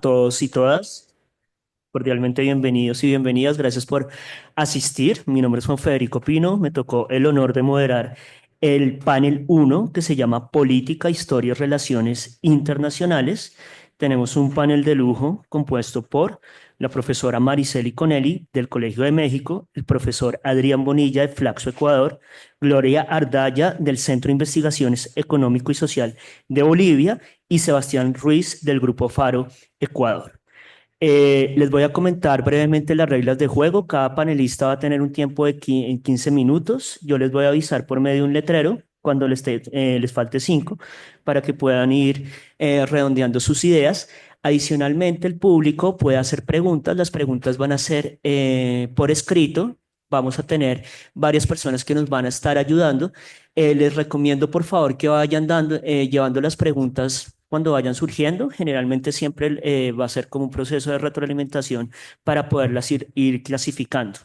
todos y todas. Cordialmente bienvenidos y bienvenidas. Gracias por asistir. Mi nombre es Juan Federico Pino. Me tocó el honor de moderar el panel uno que se llama Política, Historia y Relaciones Internacionales. Tenemos un panel de lujo compuesto por la profesora Mariceli Conelli del Colegio de México, el profesor Adrián Bonilla de Flaxo, Ecuador, Gloria Ardaya del Centro de Investigaciones Económico y Social de Bolivia y Sebastián Ruiz del Grupo Faro, Ecuador. Les voy a comentar brevemente las reglas de juego. Cada panelista va a tener un tiempo de 15 minutos. Yo les voy a avisar por medio de un letrero cuando les falte 5 para que puedan ir redondeando sus ideas. Adicionalmente, el público puede hacer preguntas. Las preguntas van a ser por escrito. Vamos a tener varias personas que nos van a estar ayudando. Les recomiendo, por favor, que vayan llevando las preguntas cuando vayan surgiendo. Generalmente siempre va a ser como un proceso de retroalimentación para poderlas ir clasificando.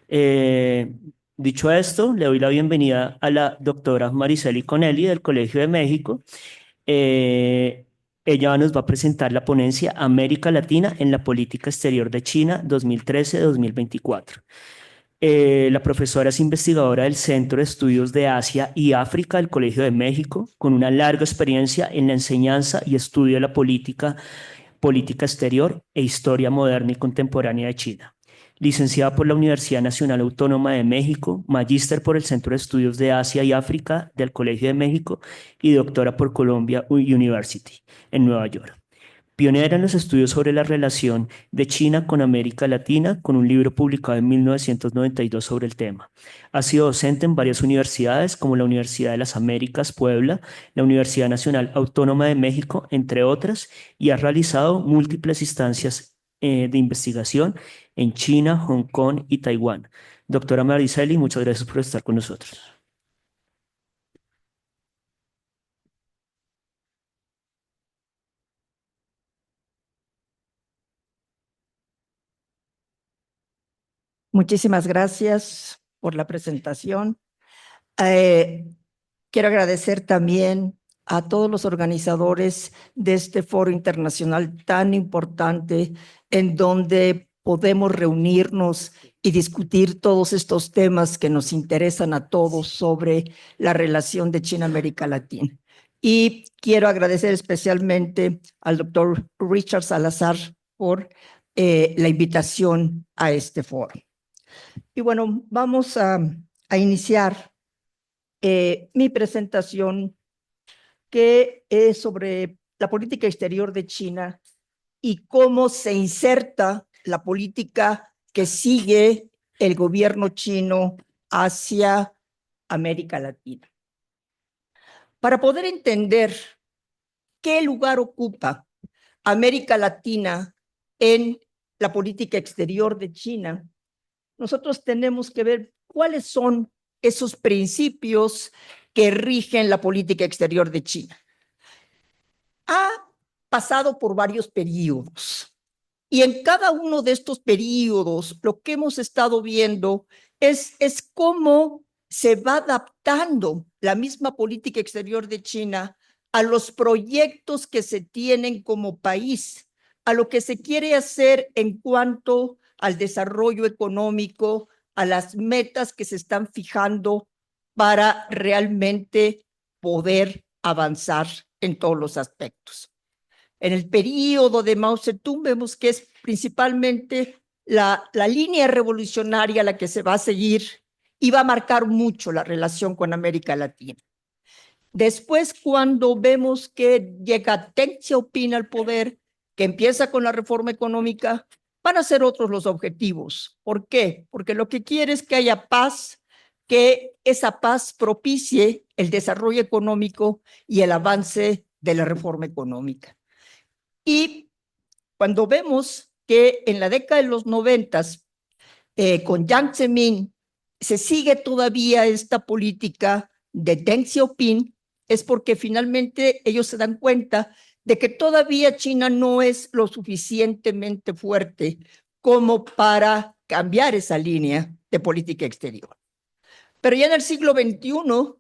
Eh, Dicho esto, le doy la bienvenida a la doctora Mariceli Conelli del Colegio de México. Eh, Ella nos va a presentar la ponencia América Latina en la política exterior de China 2013-2024. La profesora es investigadora del Centro de Estudios de Asia y África del Colegio de México, con una larga experiencia en la enseñanza y estudio de la política exterior e historia moderna y contemporánea de China. Licenciada por la Universidad Nacional Autónoma de México, magíster por el Centro de Estudios de Asia y África del Colegio de México y doctora por Columbia University en Nueva York. Pionera en los estudios sobre la relación de China con América Latina, con un libro publicado en 1992 sobre el tema. Ha sido docente en varias universidades, como la Universidad de las Américas, Puebla, la Universidad Nacional Autónoma de México, entre otras, y ha realizado múltiples instancias de investigación en China, Hong Kong y Taiwán. Doctora Mariceli, muchas gracias por estar con nosotros. Muchísimas gracias por la presentación. Eh, Quiero agradecer también a todos los organizadores de este foro internacional tan importante en donde podemos reunirnos y discutir todos estos temas que nos interesan a todos sobre la relación de China-América Latina. Y quiero agradecer especialmente al doctor Richard Salazar por la invitación a este foro. Y bueno, vamos a iniciar mi presentación, que es sobre la política exterior de China y cómo se inserta la política que sigue el gobierno chino hacia América Latina. Para poder entender qué lugar ocupa América Latina en la política exterior de China, nosotros tenemos que ver cuáles son esos principios que rigen la política exterior de China. Ha pasado por varios periodos y en cada uno de estos periodos lo que hemos estado viendo es cómo se va adaptando la misma política exterior de China a los proyectos que se tienen como país, a lo que se quiere hacer en cuanto al desarrollo económico, a las metas que se están fijando para realmente poder avanzar en todos los aspectos. En el periodo de Mao Zedong vemos que es principalmente la línea revolucionaria la que se va a seguir y va a marcar mucho la relación con América Latina. Después, cuando vemos que llega Deng Xiaoping al poder, que empieza con la reforma económica, van a ser otros los objetivos. ¿Por qué? Porque lo que quiere es que haya paz, que esa paz propicie el desarrollo económico y el avance de la reforma económica. Y cuando vemos que en la década de los 90, con Jiang Zemin, se sigue todavía esta política de Deng Xiaoping, es porque finalmente ellos se dan cuenta de que todavía China no es lo suficientemente fuerte como para cambiar esa línea de política exterior. Pero ya en el siglo XXI,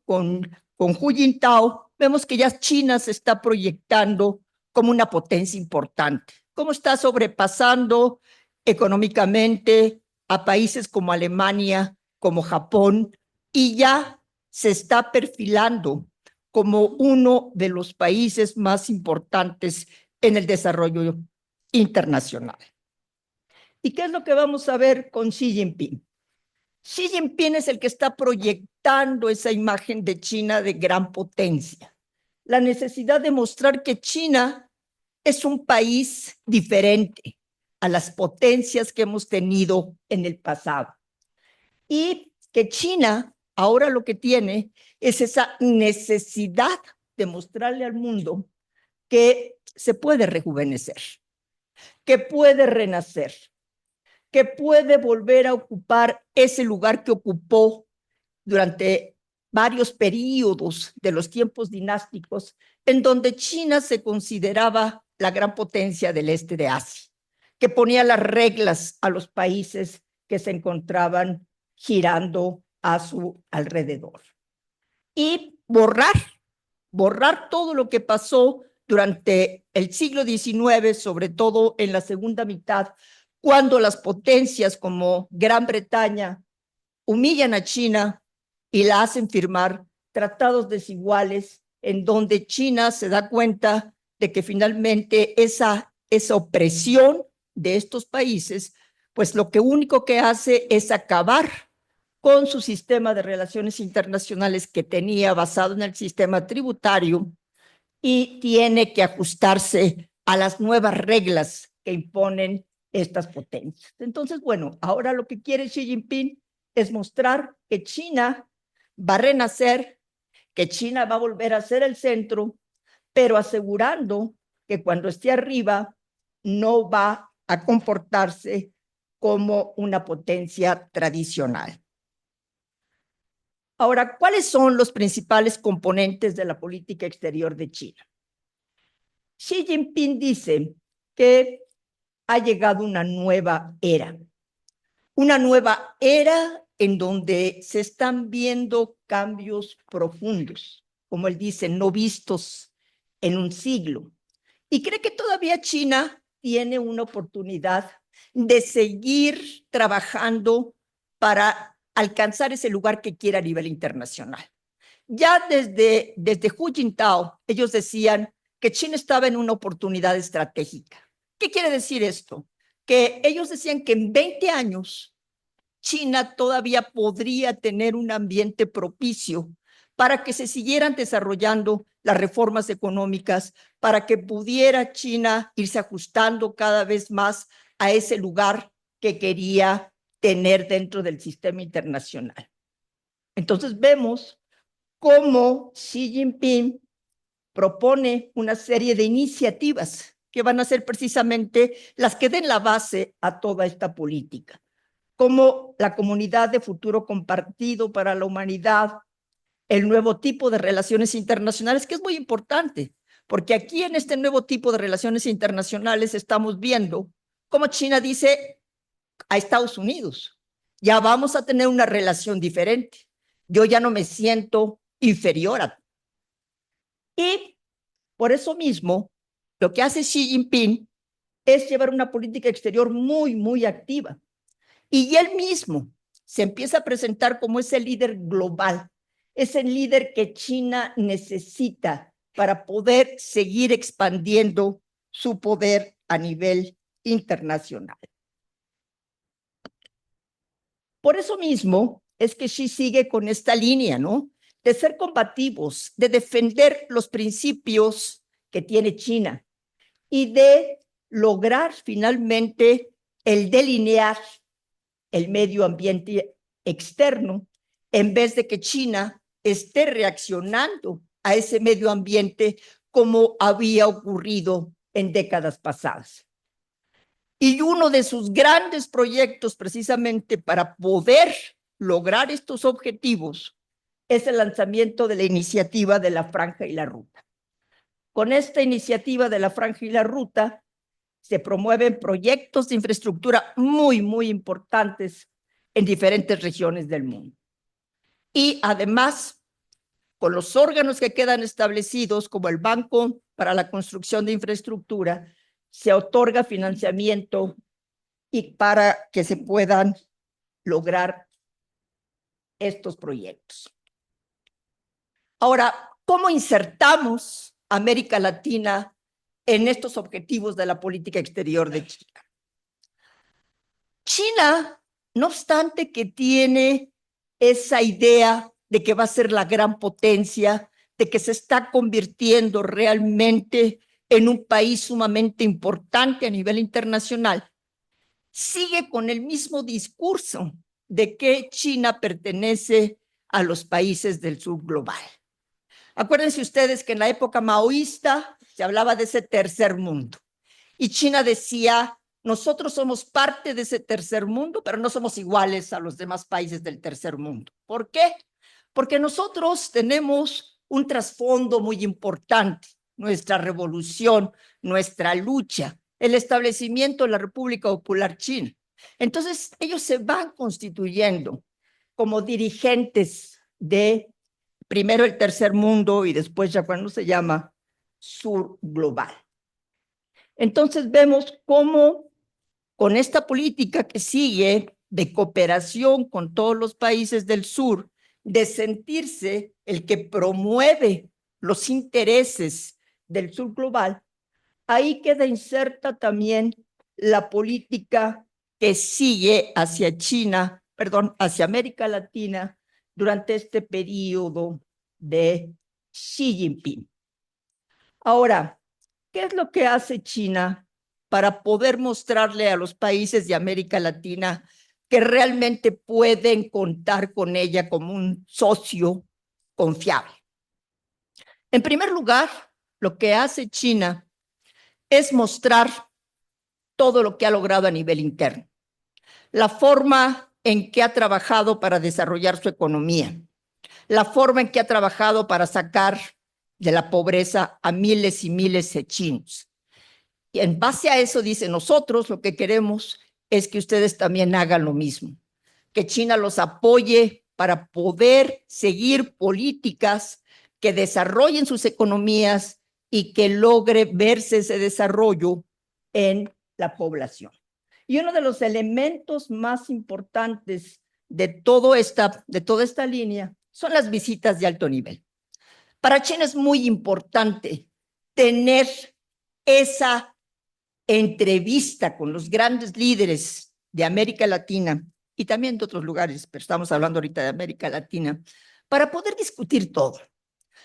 con Hu Jintao, vemos que ya China se está proyectando como una potencia importante. cómo está sobrepasando económicamente a países como Alemania, como Japón, y ya se está perfilando como uno de los países más importantes en el desarrollo internacional. ¿Y qué es lo que vamos a ver con Xi Jinping? Xi Jinping es el que está proyectando esa imagen de China de gran potencia. La necesidad de mostrar que China es un país diferente a las potencias que hemos tenido en el pasado. Y que China ahora lo que tiene es esa necesidad de mostrarle al mundo que se puede rejuvenecer, que puede renacer, que puede volver a ocupar ese lugar que ocupó durante varios periodos de los tiempos dinásticos, en donde China se consideraba la gran potencia del este de Asia, que ponía las reglas a los países que se encontraban girando a su alrededor. Y borrar todo lo que pasó durante el siglo XIX, sobre todo en la segunda mitad, cuando las potencias como Gran Bretaña humillan a China y la hacen firmar tratados desiguales en donde China se da cuenta de que finalmente esa opresión de estos países, pues lo que único que hace es acabar con su sistema de relaciones internacionales que tenía basado en el sistema tributario y tiene que ajustarse a las nuevas reglas que imponen estas potencias. Entonces, bueno, ahora lo que quiere Xi Jinping es mostrar que China va a renacer, que China va a volver a ser el centro, pero asegurando que cuando esté arriba no va a comportarse como una potencia tradicional. Ahora, ¿cuáles son los principales componentes de la política exterior de China? Xi Jinping dice que ha llegado una nueva era en donde se están viendo cambios profundos, como él dice, no vistos en un siglo. Y cree que todavía China tiene una oportunidad de seguir trabajando para alcanzar ese lugar que quiere a nivel internacional. Ya desde Hu Jintao, ellos decían que China estaba en una oportunidad estratégica. ¿Qué quiere decir esto? Que ellos decían que en 20 años China todavía podría tener un ambiente propicio para que se siguieran desarrollando las reformas económicas, para que pudiera China irse ajustando cada vez más a ese lugar que quería tener dentro del sistema internacional. Entonces vemos cómo Xi Jinping propone una serie de iniciativas que van a ser precisamente las que den la base a toda esta política, como la Comunidad de Futuro Compartido para la Humanidad, el nuevo tipo de relaciones internacionales, que es muy importante, porque aquí en este nuevo tipo de relaciones internacionales estamos viendo cómo China dice a Estados Unidos, ya vamos a tener una relación diferente, yo ya no me siento inferior a ti. Y por eso mismo, lo que hace Xi Jinping es llevar una política exterior muy activa. Y él mismo se empieza a presentar como ese líder global, ese líder que China necesita para poder seguir expandiendo su poder a nivel internacional. Por eso mismo es que Xi sigue con esta línea, ¿no? De ser combativos, de defender los principios que tiene China y de lograr finalmente el delinear el medio ambiente externo, en vez de que China esté reaccionando a ese medio ambiente como había ocurrido en décadas pasadas. Y uno de sus grandes proyectos precisamente para poder lograr estos objetivos es el lanzamiento de la iniciativa de la Franja y la Ruta. Con esta iniciativa de la Franja y la Ruta se promueven proyectos de infraestructura muy importantes en diferentes regiones del mundo. Y además, con los órganos que quedan establecidos, como el Banco para la Construcción de Infraestructura, se otorga financiamiento y para que se puedan lograr estos proyectos. Ahora, ¿cómo insertamos a América Latina en estos objetivos de la política exterior de China? China, no obstante que tiene esa idea de que va a ser la gran potencia, de que se está convirtiendo realmente en un país sumamente importante a nivel internacional, sigue con el mismo discurso de que China pertenece a los países del sur global. Acuérdense ustedes que en la época maoísta se hablaba de ese tercer mundo y China decía, nosotros somos parte de ese tercer mundo, pero no somos iguales a los demás países del tercer mundo. ¿Por qué? Porque nosotros tenemos un trasfondo muy importante, nuestra revolución, nuestra lucha, el establecimiento de la República Popular China. Entonces, ellos se van constituyendo como dirigentes de primero el tercer mundo y después ya cuando se llama sur global. Entonces vemos cómo con esta política que sigue de cooperación con todos los países del sur, de sentirse el que promueve los intereses del sur global, ahí queda inserta también la política que sigue hacia China, perdón, hacia América Latina durante este periodo de Xi Jinping. Ahora, ¿qué es lo que hace China para poder mostrarle a los países de América Latina que realmente pueden contar con ella como un socio confiable? En primer lugar, lo que hace China es mostrar todo lo que ha logrado a nivel interno, la forma en que ha trabajado para desarrollar su economía, la forma en que ha trabajado para sacar de la pobreza a miles y miles de chinos. Y en base a eso dice, nosotros lo que queremos es que ustedes también hagan lo mismo, que China los apoye para poder seguir políticas que desarrollen sus economías y que logre verse ese desarrollo en la población. Y uno de los elementos más importantes de toda esta línea son las visitas de alto nivel. Para China es muy importante tener esa entrevista con los grandes líderes de América Latina y también de otros lugares, pero estamos hablando ahorita de América Latina, para poder discutir todo,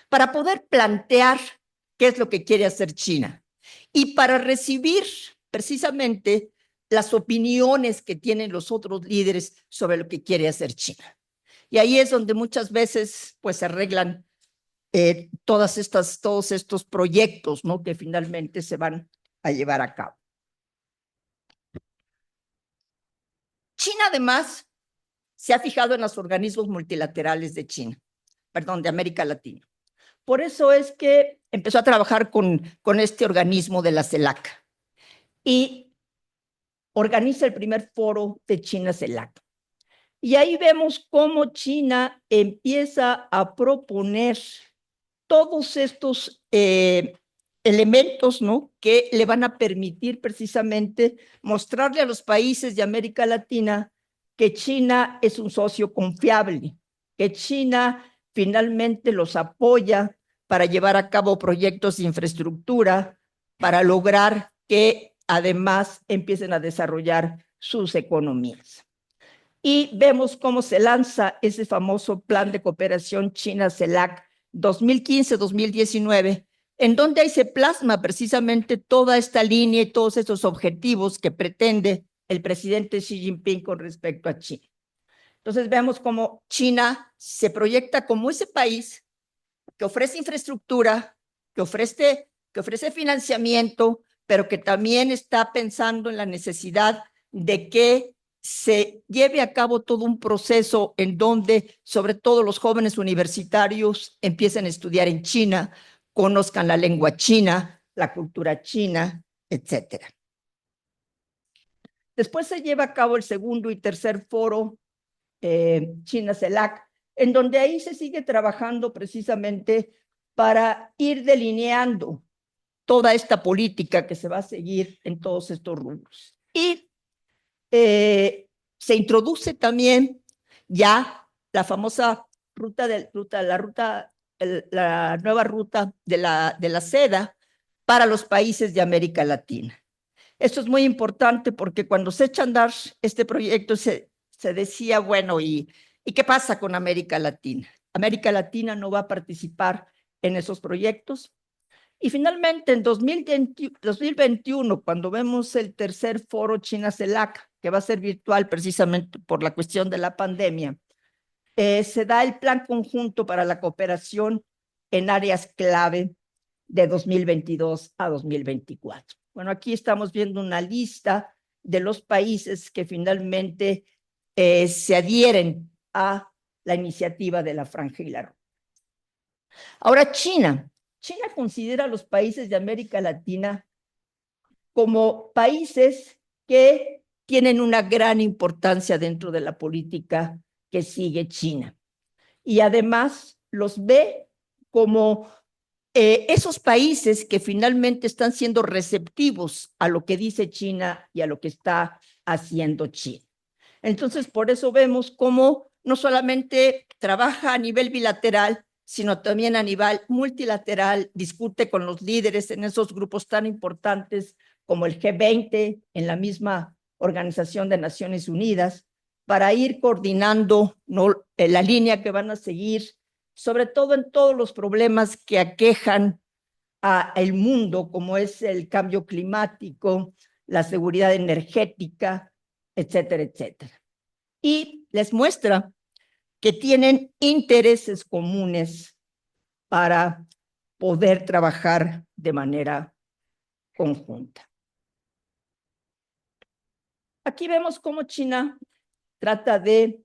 para poder plantear qué es lo que quiere hacer China y para recibir precisamente las opiniones que tienen los otros líderes sobre lo que quiere hacer China. Y ahí es donde muchas veces pues se arreglan todos estos proyectos, ¿no? Que finalmente se van a llevar a cabo. China además se ha fijado en los organismos multilaterales de China, perdón, de América Latina. Por eso es que empezó a trabajar con este organismo de la CELAC y organiza el primer foro de China-CELAC. Y ahí vemos cómo China empieza a proponer todos estos elementos, ¿no? Que le van a permitir precisamente mostrarle a los países de América Latina que China es un socio confiable, que China finalmente los apoya para llevar a cabo proyectos de infraestructura, para lograr que además empiecen a desarrollar sus economías. Y vemos cómo se lanza ese famoso plan de cooperación China-CELAC 2015-2019, en donde ahí se plasma precisamente toda esta línea y todos estos objetivos que pretende el presidente Xi Jinping con respecto a China. Entonces vemos cómo China se proyecta como ese país que ofrece infraestructura, que ofrece financiamiento, pero que también está pensando en la necesidad de que se lleve a cabo todo un proceso en donde sobre todo los jóvenes universitarios empiecen a estudiar en China, conozcan la lengua china, la cultura china, etcétera. Después se lleva a cabo el segundo y tercer foro China-CELAC, en donde ahí se sigue trabajando precisamente para ir delineando toda esta política que se va a seguir en todos estos rubros. Y se introduce también ya la famosa la nueva ruta de la seda para los países de América Latina. Esto es muy importante porque cuando se echa a andar este proyecto se decía, bueno, ¿y qué pasa con América Latina? América Latina no va a participar en esos proyectos. Y finalmente, en 2021, cuando vemos el tercer foro China-CELAC, que va a ser virtual precisamente por la cuestión de la pandemia, se da el plan conjunto para la cooperación en áreas clave de 2022 a 2024. Bueno, aquí estamos viendo una lista de los países que finalmente se adhieren a la iniciativa de la Franja y la Ruta. Ahora, China considera a los países de América Latina como países que tienen una gran importancia dentro de la política que sigue China. Y además los ve como esos países que finalmente están siendo receptivos a lo que dice China y a lo que está haciendo China. Entonces, por eso vemos cómo no solamente trabaja a nivel bilateral, sino también a nivel multilateral, discute con los líderes en esos grupos tan importantes como el G20, en la misma Organización de Naciones Unidas, para ir coordinando la línea que van a seguir, sobre todo en todos los problemas que aquejan al mundo, como es el cambio climático, la seguridad energética, etcétera, etcétera. Y les muestra que tienen intereses comunes para poder trabajar de manera conjunta. Aquí vemos cómo China trata de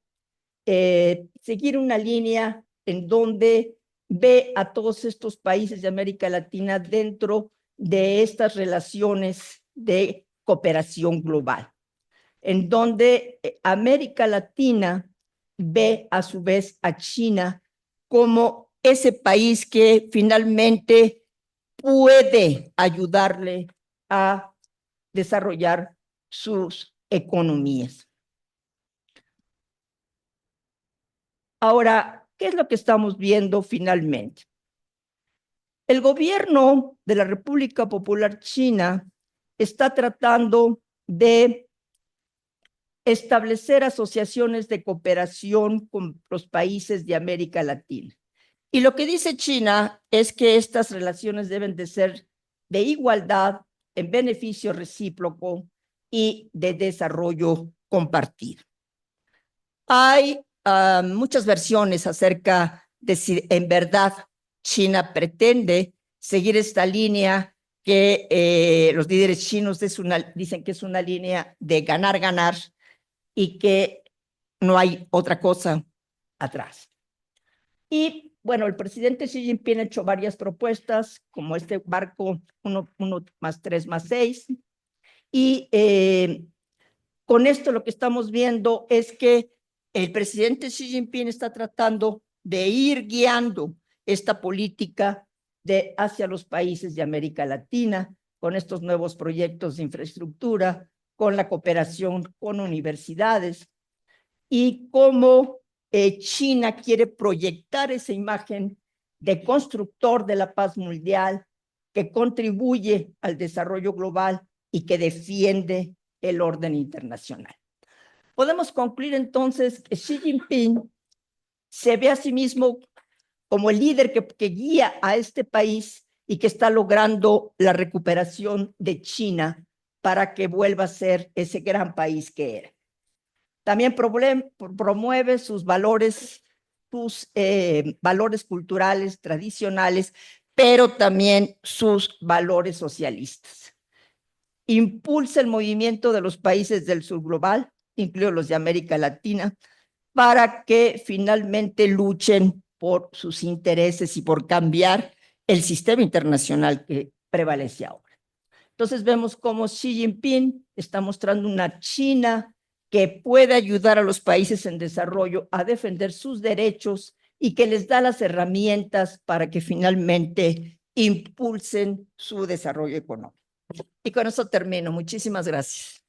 seguir una línea en donde ve a todos estos países de América Latina dentro de estas relaciones de cooperación global, en donde América Latina ve a su vez a China como ese país que finalmente puede ayudarle a desarrollar sus economías. Ahora, ¿qué es lo que estamos viendo finalmente? El gobierno de la República Popular China está tratando de establecer asociaciones de cooperación con los países de América Latina. Y lo que dice China es que estas relaciones deben de ser de igualdad, en beneficio recíproco y de desarrollo compartido. Hay muchas versiones acerca de si en verdad China pretende seguir esta línea que los líderes chinos dicen que es una línea de ganar-ganar y que no hay otra cosa atrás. Y bueno, el presidente Xi Jinping ha hecho varias propuestas, como este marco 1+3+6, y con esto lo que estamos viendo es que el presidente Xi Jinping está tratando de ir guiando esta política hacia los países de América Latina, con estos nuevos proyectos de infraestructura, con la cooperación con universidades, y cómo China quiere proyectar esa imagen de constructor de la paz mundial, que contribuye al desarrollo global y que defiende el orden internacional. Podemos concluir entonces que Xi Jinping se ve a sí mismo como el líder que guía a este país y que está logrando la recuperación de China para que vuelva a ser ese gran país que era. También promueve sus valores culturales, tradicionales, pero también sus valores socialistas. Impulsa el movimiento de los países del sur global, incluidos los de América Latina, para que finalmente luchen por sus intereses y por cambiar el sistema internacional que prevalece ahora. Entonces vemos cómo Xi Jinping está mostrando una China que puede ayudar a los países en desarrollo a defender sus derechos y que les da las herramientas para que finalmente impulsen su desarrollo económico. Y con eso termino. Muchísimas gracias.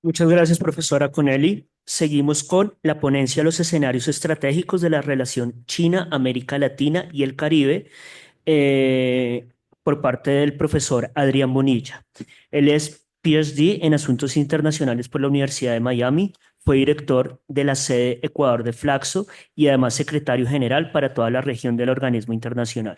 Muchas gracias, profesora Conelli. Seguimos con la ponencia de los escenarios estratégicos de la relación China, América Latina y el Caribe eh, por parte del profesor Adrián Bonilla. Él es PhD en Asuntos Internacionales por la Universidad de Miami, fue director de la sede Ecuador de Flaxo y además secretario general para toda la región del organismo internacional.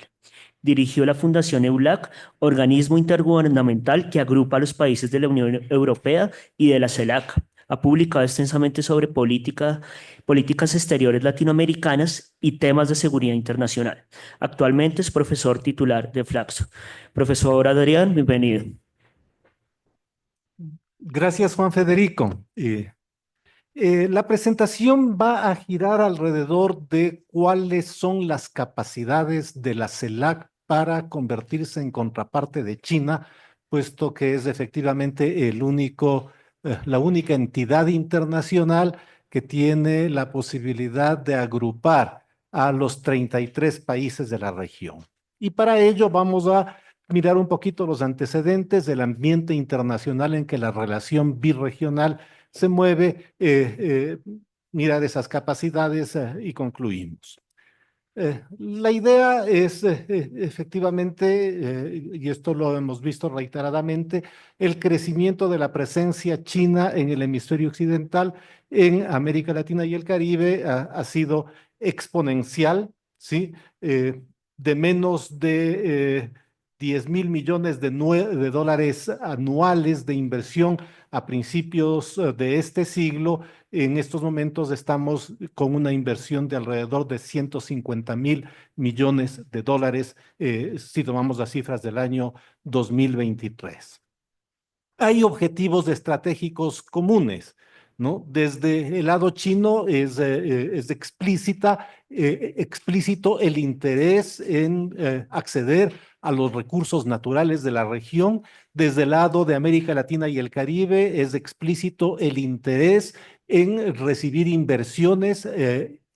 Dirigió la Fundación EULAC, organismo intergubernamental que agrupa a los países de la Unión Europea y de la CELAC. Ha publicado extensamente sobre políticas exteriores latinoamericanas y temas de seguridad internacional. Actualmente es profesor titular de Flaxo. Profesor Adrián, bienvenido. Gracias, Juan Federico. La presentación va a girar alrededor de cuáles son las capacidades de la CELAC para convertirse en contraparte de China, puesto que es efectivamente la única entidad internacional que tiene la posibilidad de agrupar a los 33 países de la región. Y para ello vamos a mirar un poquito los antecedentes del ambiente internacional en que la relación birregional se mueve, mirar esas capacidades y concluimos. La idea es efectivamente, y esto lo hemos visto reiteradamente, el crecimiento de la presencia china en el hemisferio occidental, en América Latina y el Caribe, ha sido exponencial, ¿sí? De menos de 10.000 millones de dólares anuales de inversión a principios de este siglo. En estos momentos estamos con una inversión de alrededor de 150.000 millones de dólares, si tomamos las cifras del año 2023. Hay objetivos estratégicos comunes, ¿no? Desde el lado chino es explícito el interés en acceder a los recursos naturales de la región. Desde el lado de América Latina y el Caribe es explícito el interés en recibir inversiones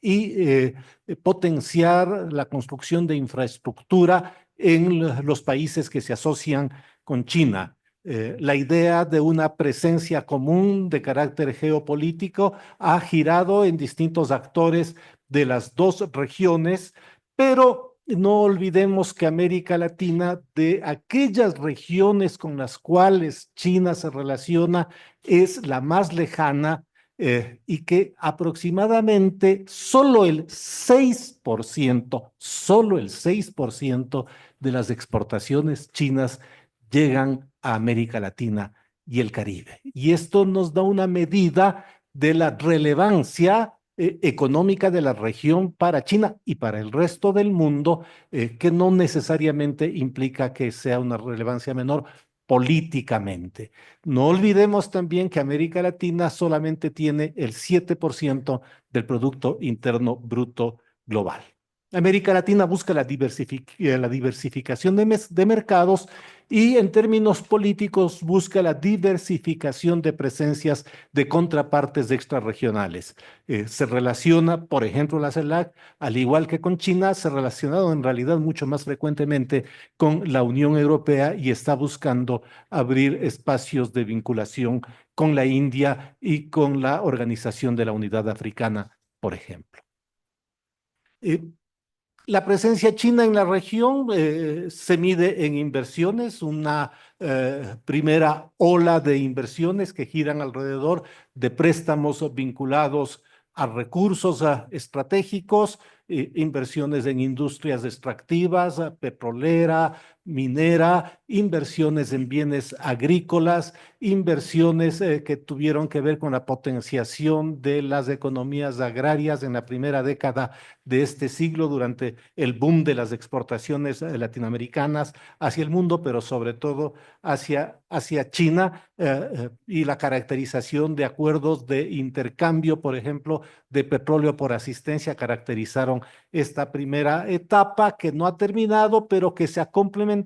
y potenciar la construcción de infraestructura en los países que se asocian con China. La idea de una presencia común de carácter geopolítico ha girado en distintos actores de las dos regiones, pero no olvidemos que América Latina, de aquellas regiones con las cuales China se relaciona, es la más lejana y que aproximadamente solo el 6% de las exportaciones chinas llegan a América Latina y el Caribe. Y esto nos da una medida de la relevancia económica de la región para China y para el resto del mundo, que no necesariamente implica que sea una relevancia menor políticamente. No olvidemos también que América Latina solamente tiene el 7% del Producto Interno Bruto global. América Latina busca la diversificación de mercados y en términos políticos busca la diversificación de presencias de contrapartes extrarregionales. Se relaciona, por ejemplo, la CELAC, al igual que con China, se ha relacionado en realidad mucho más frecuentemente con la Unión Europea y está buscando abrir espacios de vinculación con la India y con la Organización de la Unidad Africana, por ejemplo. La presencia china en la región se mide en inversiones, una primera ola de inversiones que giran alrededor de préstamos vinculados a recursos estratégicos, inversiones en industrias extractivas, petrolera, minera, inversiones en bienes agrícolas, inversiones que tuvieron que ver con la potenciación de las economías agrarias en la primera década de este siglo durante el boom de las exportaciones latinoamericanas hacia el mundo, pero sobre todo hacia China y la caracterización de acuerdos de intercambio, por ejemplo, de petróleo por asistencia, caracterizaron esta primera etapa que no ha terminado, pero que se ha complementado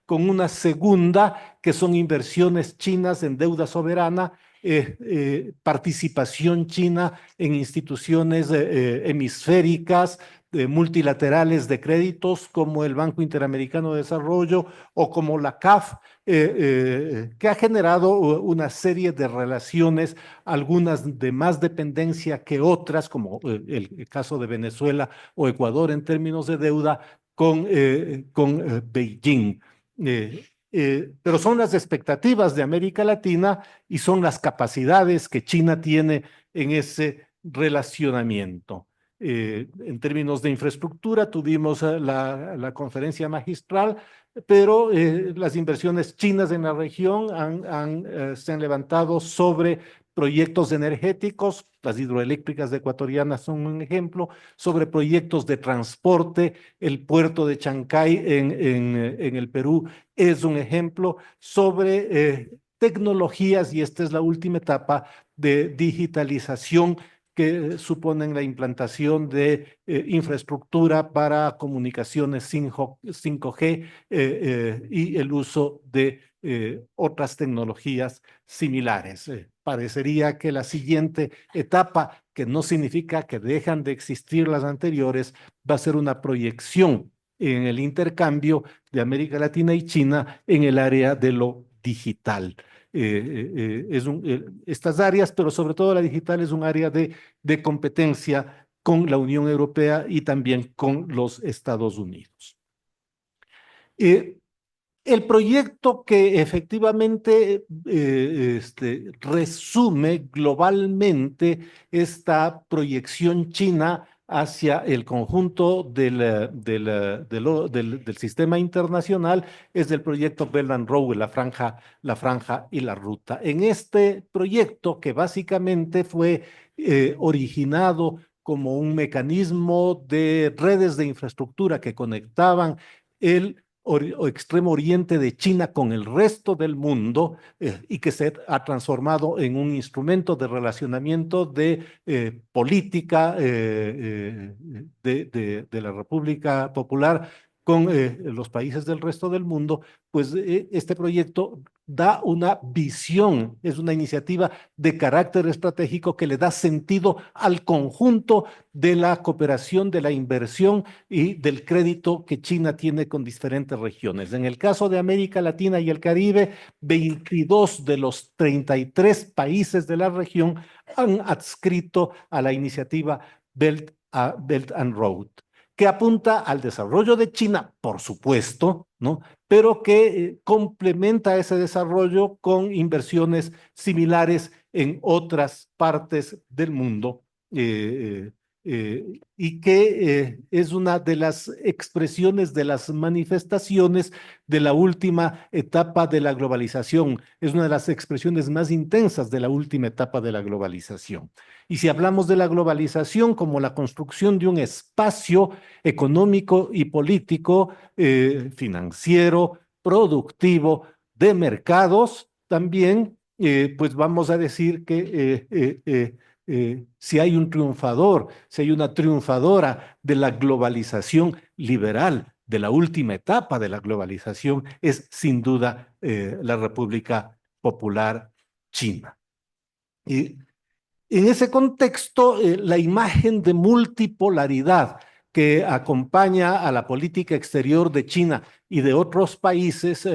con una segunda, que son inversiones chinas en deuda soberana, participación china en instituciones hemisféricas, multilaterales de créditos como el Banco Interamericano de Desarrollo o como la CAF, que ha generado una serie de relaciones, algunas de más dependencia que otras, como el caso de Venezuela o Ecuador en términos de deuda con Beijing. Pero son las expectativas de América Latina y son las capacidades que China tiene en ese relacionamiento. En términos de infraestructura, tuvimos la conferencia magistral, pero las inversiones chinas en la región se han levantado sobre proyectos energéticos, las hidroeléctricas ecuatorianas son un ejemplo, sobre proyectos de transporte, el puerto de Chancay en el Perú es un ejemplo, sobre tecnologías, y esta es la última etapa de digitalización que suponen la implantación de infraestructura para comunicaciones 5G y el uso de otras tecnologías similares. Parecería que la siguiente etapa, que no significa que dejan de existir las anteriores, va a ser una proyección en el intercambio de América Latina y China en el área de lo digital. Estas áreas, pero sobre todo la digital, es un área de competencia con la Unión Europea y también con los Estados Unidos. El proyecto que efectivamente resume globalmente esta proyección china hacia el conjunto del sistema internacional es el proyecto Belt and Road, la franja y la ruta. En este proyecto, que básicamente fue originado como un mecanismo de redes de infraestructura que conectaban el o extremo oriente de China con el resto del mundo y que se ha transformado en un instrumento de relacionamiento de política de la República Popular con los países del resto del mundo, pues este proyecto da una visión, es una iniciativa de carácter estratégico que le da sentido al conjunto de la cooperación, de la inversión y del crédito que China tiene con diferentes regiones. En el caso de América Latina y el Caribe, 22 de los 33 países de la región han adscrito a la iniciativa Belt and Road, que apunta al desarrollo de China, por supuesto, ¿no? Pero que complementa ese desarrollo con inversiones similares en otras partes del mundo. Y que es una de las expresiones, de las manifestaciones de la última etapa de la globalización. Es una de las expresiones más intensas de la última etapa de la globalización. Y si hablamos de la globalización como la construcción de un espacio económico y político, financiero, productivo, de mercados, también, pues vamos a decir que si hay un triunfador, si hay una triunfadora de la globalización liberal, de la última etapa de la globalización, es sin duda la República Popular China. Y en ese contexto, la imagen de multipolaridad que acompaña a la política exterior de China y de otros países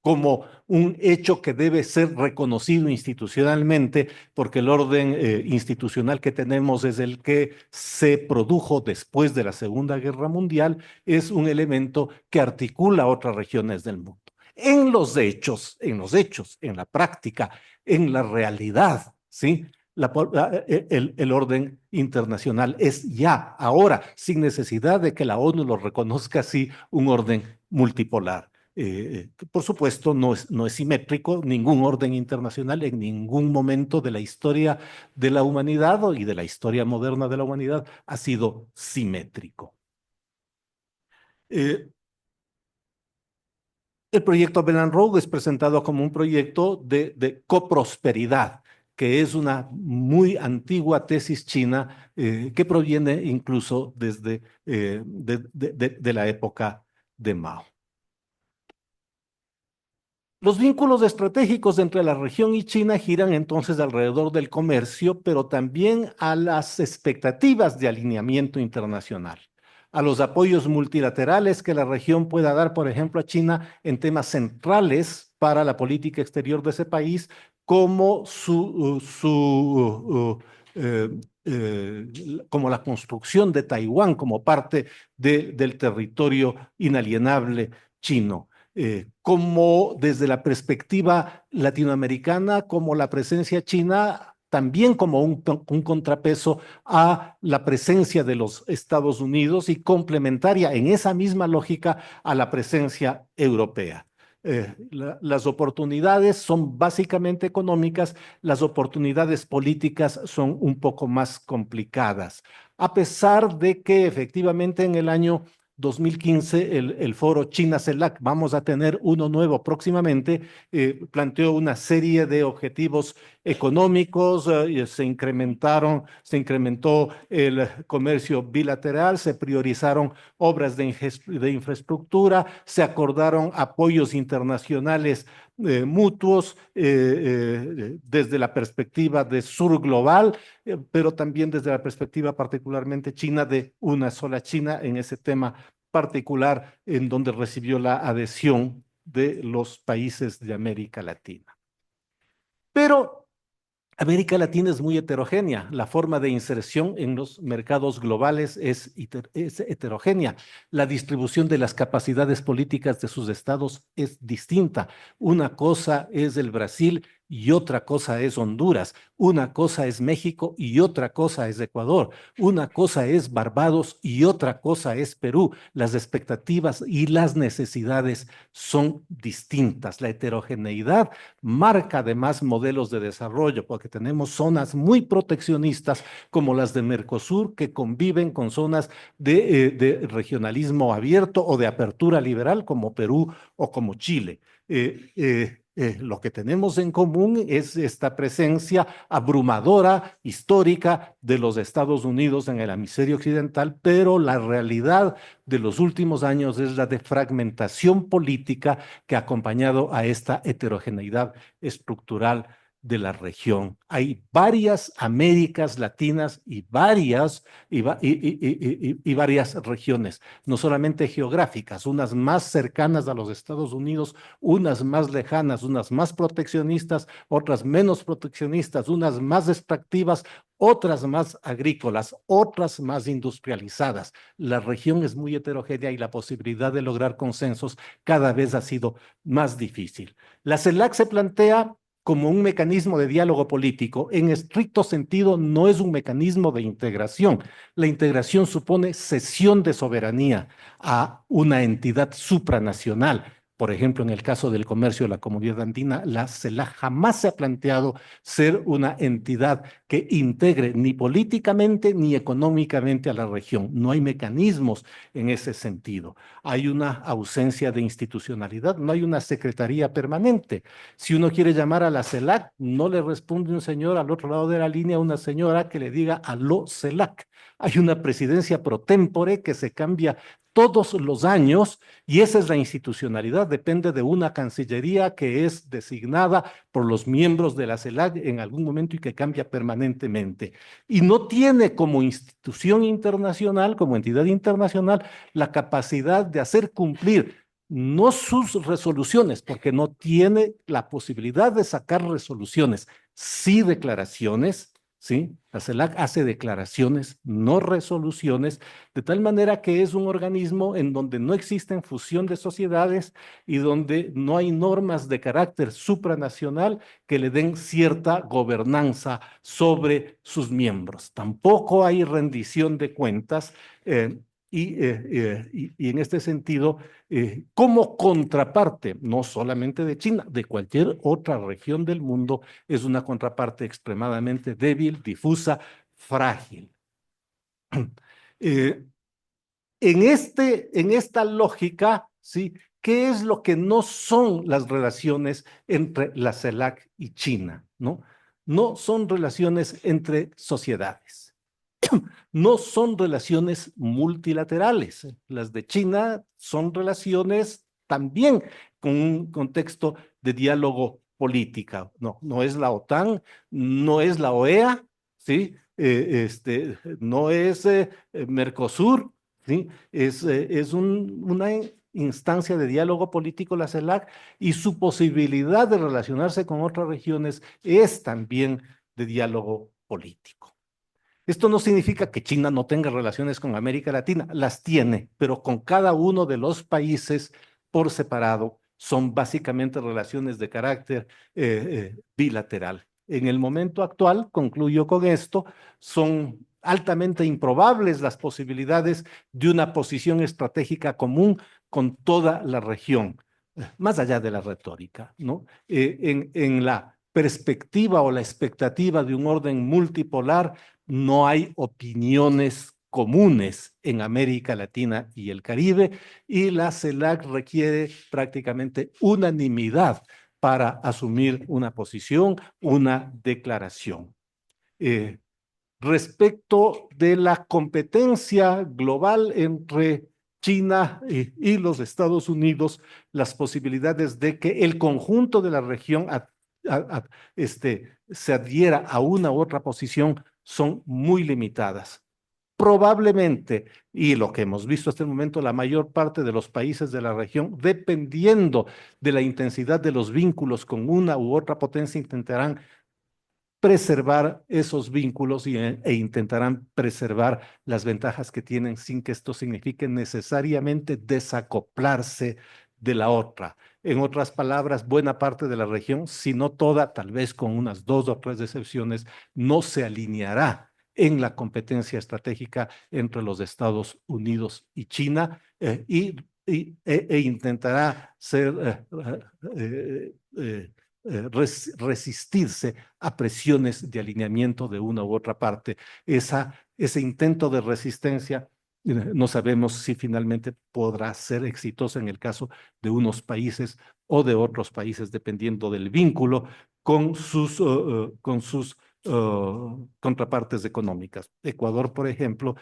como un hecho que debe ser reconocido institucionalmente, porque el orden institucional que tenemos es el que se produjo después de la Segunda Guerra Mundial, es un elemento que articula otras regiones del mundo. En los hechos, en la práctica, en la realidad, ¿sí? El orden internacional es ya, ahora, sin necesidad de que la ONU lo reconozca así, un orden multipolar. Por supuesto, no es simétrico. Ningún orden internacional en ningún momento de la historia de la humanidad y de la historia moderna de la humanidad ha sido simétrico. El proyecto Belt and Road es presentado como un proyecto de coprosperidad, que es una muy antigua tesis china que proviene incluso desde de la época de Mao. Los vínculos estratégicos entre la región y China giran entonces alrededor del comercio, pero también a las expectativas de alineamiento internacional, a los apoyos multilaterales que la región pueda dar, por ejemplo, a China en temas centrales para la política exterior de ese país, como como la construcción de Taiwán como parte del territorio inalienable chino. Como desde la perspectiva latinoamericana, como la presencia china, también como un contrapeso a la presencia de los Estados Unidos y complementaria en esa misma lógica a la presencia europea. Las oportunidades son básicamente económicas, las oportunidades políticas son un poco más complicadas, a pesar de que efectivamente en el año 2015 el foro China-CELAC, vamos a tener uno nuevo próximamente, planteó una serie de objetivos económicos, se incrementó el comercio bilateral, se priorizaron obras de infraestructura, se acordaron apoyos internacionales mutuos desde la perspectiva de sur global, pero también desde la perspectiva particularmente china de una sola China en ese tema particular en donde recibió la adhesión de los países de América Latina. Pero América Latina es muy heterogénea. La forma de inserción en los mercados globales es heterogénea. La distribución de las capacidades políticas de sus estados es distinta. Una cosa es el Brasil y otra cosa es Honduras. Una cosa es México y otra cosa es Ecuador. Una cosa es Barbados y otra cosa es Perú. Las expectativas y las necesidades son distintas. La heterogeneidad marca además modelos de desarrollo, porque tenemos zonas muy proteccionistas como las de Mercosur que conviven con zonas de regionalismo abierto o de apertura liberal como Perú o como Chile. Lo que tenemos en común es esta presencia abrumadora, histórica de los Estados Unidos en el hemisferio occidental, pero la realidad de los últimos años es la de fragmentación política que ha acompañado a esta heterogeneidad estructural de la región. Hay varias Américas Latinas y varias regiones, no solamente geográficas, unas más cercanas a los Estados Unidos, unas más lejanas, unas más proteccionistas, otras menos proteccionistas, unas más extractivas, otras más agrícolas, otras más industrializadas. La región es muy heterogénea y la posibilidad de lograr consensos cada vez ha sido más difícil. La CELAC se plantea como un mecanismo de diálogo político. En estricto sentido, no es un mecanismo de integración. La integración supone cesión de soberanía a una entidad supranacional. Por ejemplo, en el caso del comercio de la Comunidad Andina, la CELAC jamás se ha planteado ser una entidad que integre ni políticamente ni económicamente a la región. No hay mecanismos en ese sentido. Hay una ausencia de institucionalidad, no hay una secretaría permanente. Si uno quiere llamar a la CELAC, no le responde un señor al otro lado de la línea, una señora que le diga aló CELAC. Hay una presidencia pro tempore que se cambia todos los años y esa es la institucionalidad, depende de una cancillería que es designada por los miembros de la CELAC en algún momento y que cambia permanentemente. Y no tiene como institución internacional, como entidad internacional, la capacidad de hacer cumplir no sus resoluciones, porque no tiene la posibilidad de sacar resoluciones, sí declaraciones, ¿sí? La CELAC hace declaraciones, no resoluciones, de tal manera que es un organismo en donde no existen fusión de sociedades y donde no hay normas de carácter supranacional que le den cierta gobernanza sobre sus miembros. Tampoco hay rendición de cuentas. Y en este sentido, como contraparte, no solamente de China, de cualquier otra región del mundo, es una contraparte extremadamente débil, difusa, frágil. Eh, en esta lógica, ¿sí? ¿Qué es lo que no son las relaciones entre la CELAC y China? ¿No? No son relaciones entre sociedades. No son relaciones multilaterales. Las de China son relaciones también con un contexto de diálogo política. No, no es la OTAN, no es la OEA, ¿sí? No es Mercosur, ¿sí? Es una instancia de diálogo político, la CELAC, y su posibilidad de relacionarse con otras regiones es también de diálogo político. Esto no significa que China no tenga relaciones con América Latina, las tiene, pero con cada uno de los países por separado. Son básicamente relaciones de carácter bilateral. En el momento actual, concluyo con esto, son altamente improbables las posibilidades de una posición estratégica común con toda la región, más allá de la retórica, ¿no? En la perspectiva o la expectativa de un orden multipolar, no hay opiniones comunes en América Latina y el Caribe, y la CELAC requiere prácticamente unanimidad para asumir una posición, una declaración. Respecto de la competencia global entre China y los Estados Unidos, las posibilidades de que el conjunto de la región se adhiera a una u otra posición son muy limitadas. Probablemente, y lo que hemos visto hasta el momento, la mayor parte de los países de la región, dependiendo de la intensidad de los vínculos con una u otra potencia, intentarán preservar esos vínculos e intentarán preservar las ventajas que tienen sin que esto signifique necesariamente desacoplarse de la otra. En otras palabras, buena parte de la región, si no toda, tal vez con unas 2 o 3 excepciones, no se alineará en la competencia estratégica entre los Estados Unidos y China e intentará ser resistirse a presiones de alineamiento de una u otra parte. Ese intento de resistencia no sabemos si finalmente podrá ser exitoso en el caso de unos países o de otros países, dependiendo del vínculo con sus contrapartes económicas. Ecuador, por ejemplo,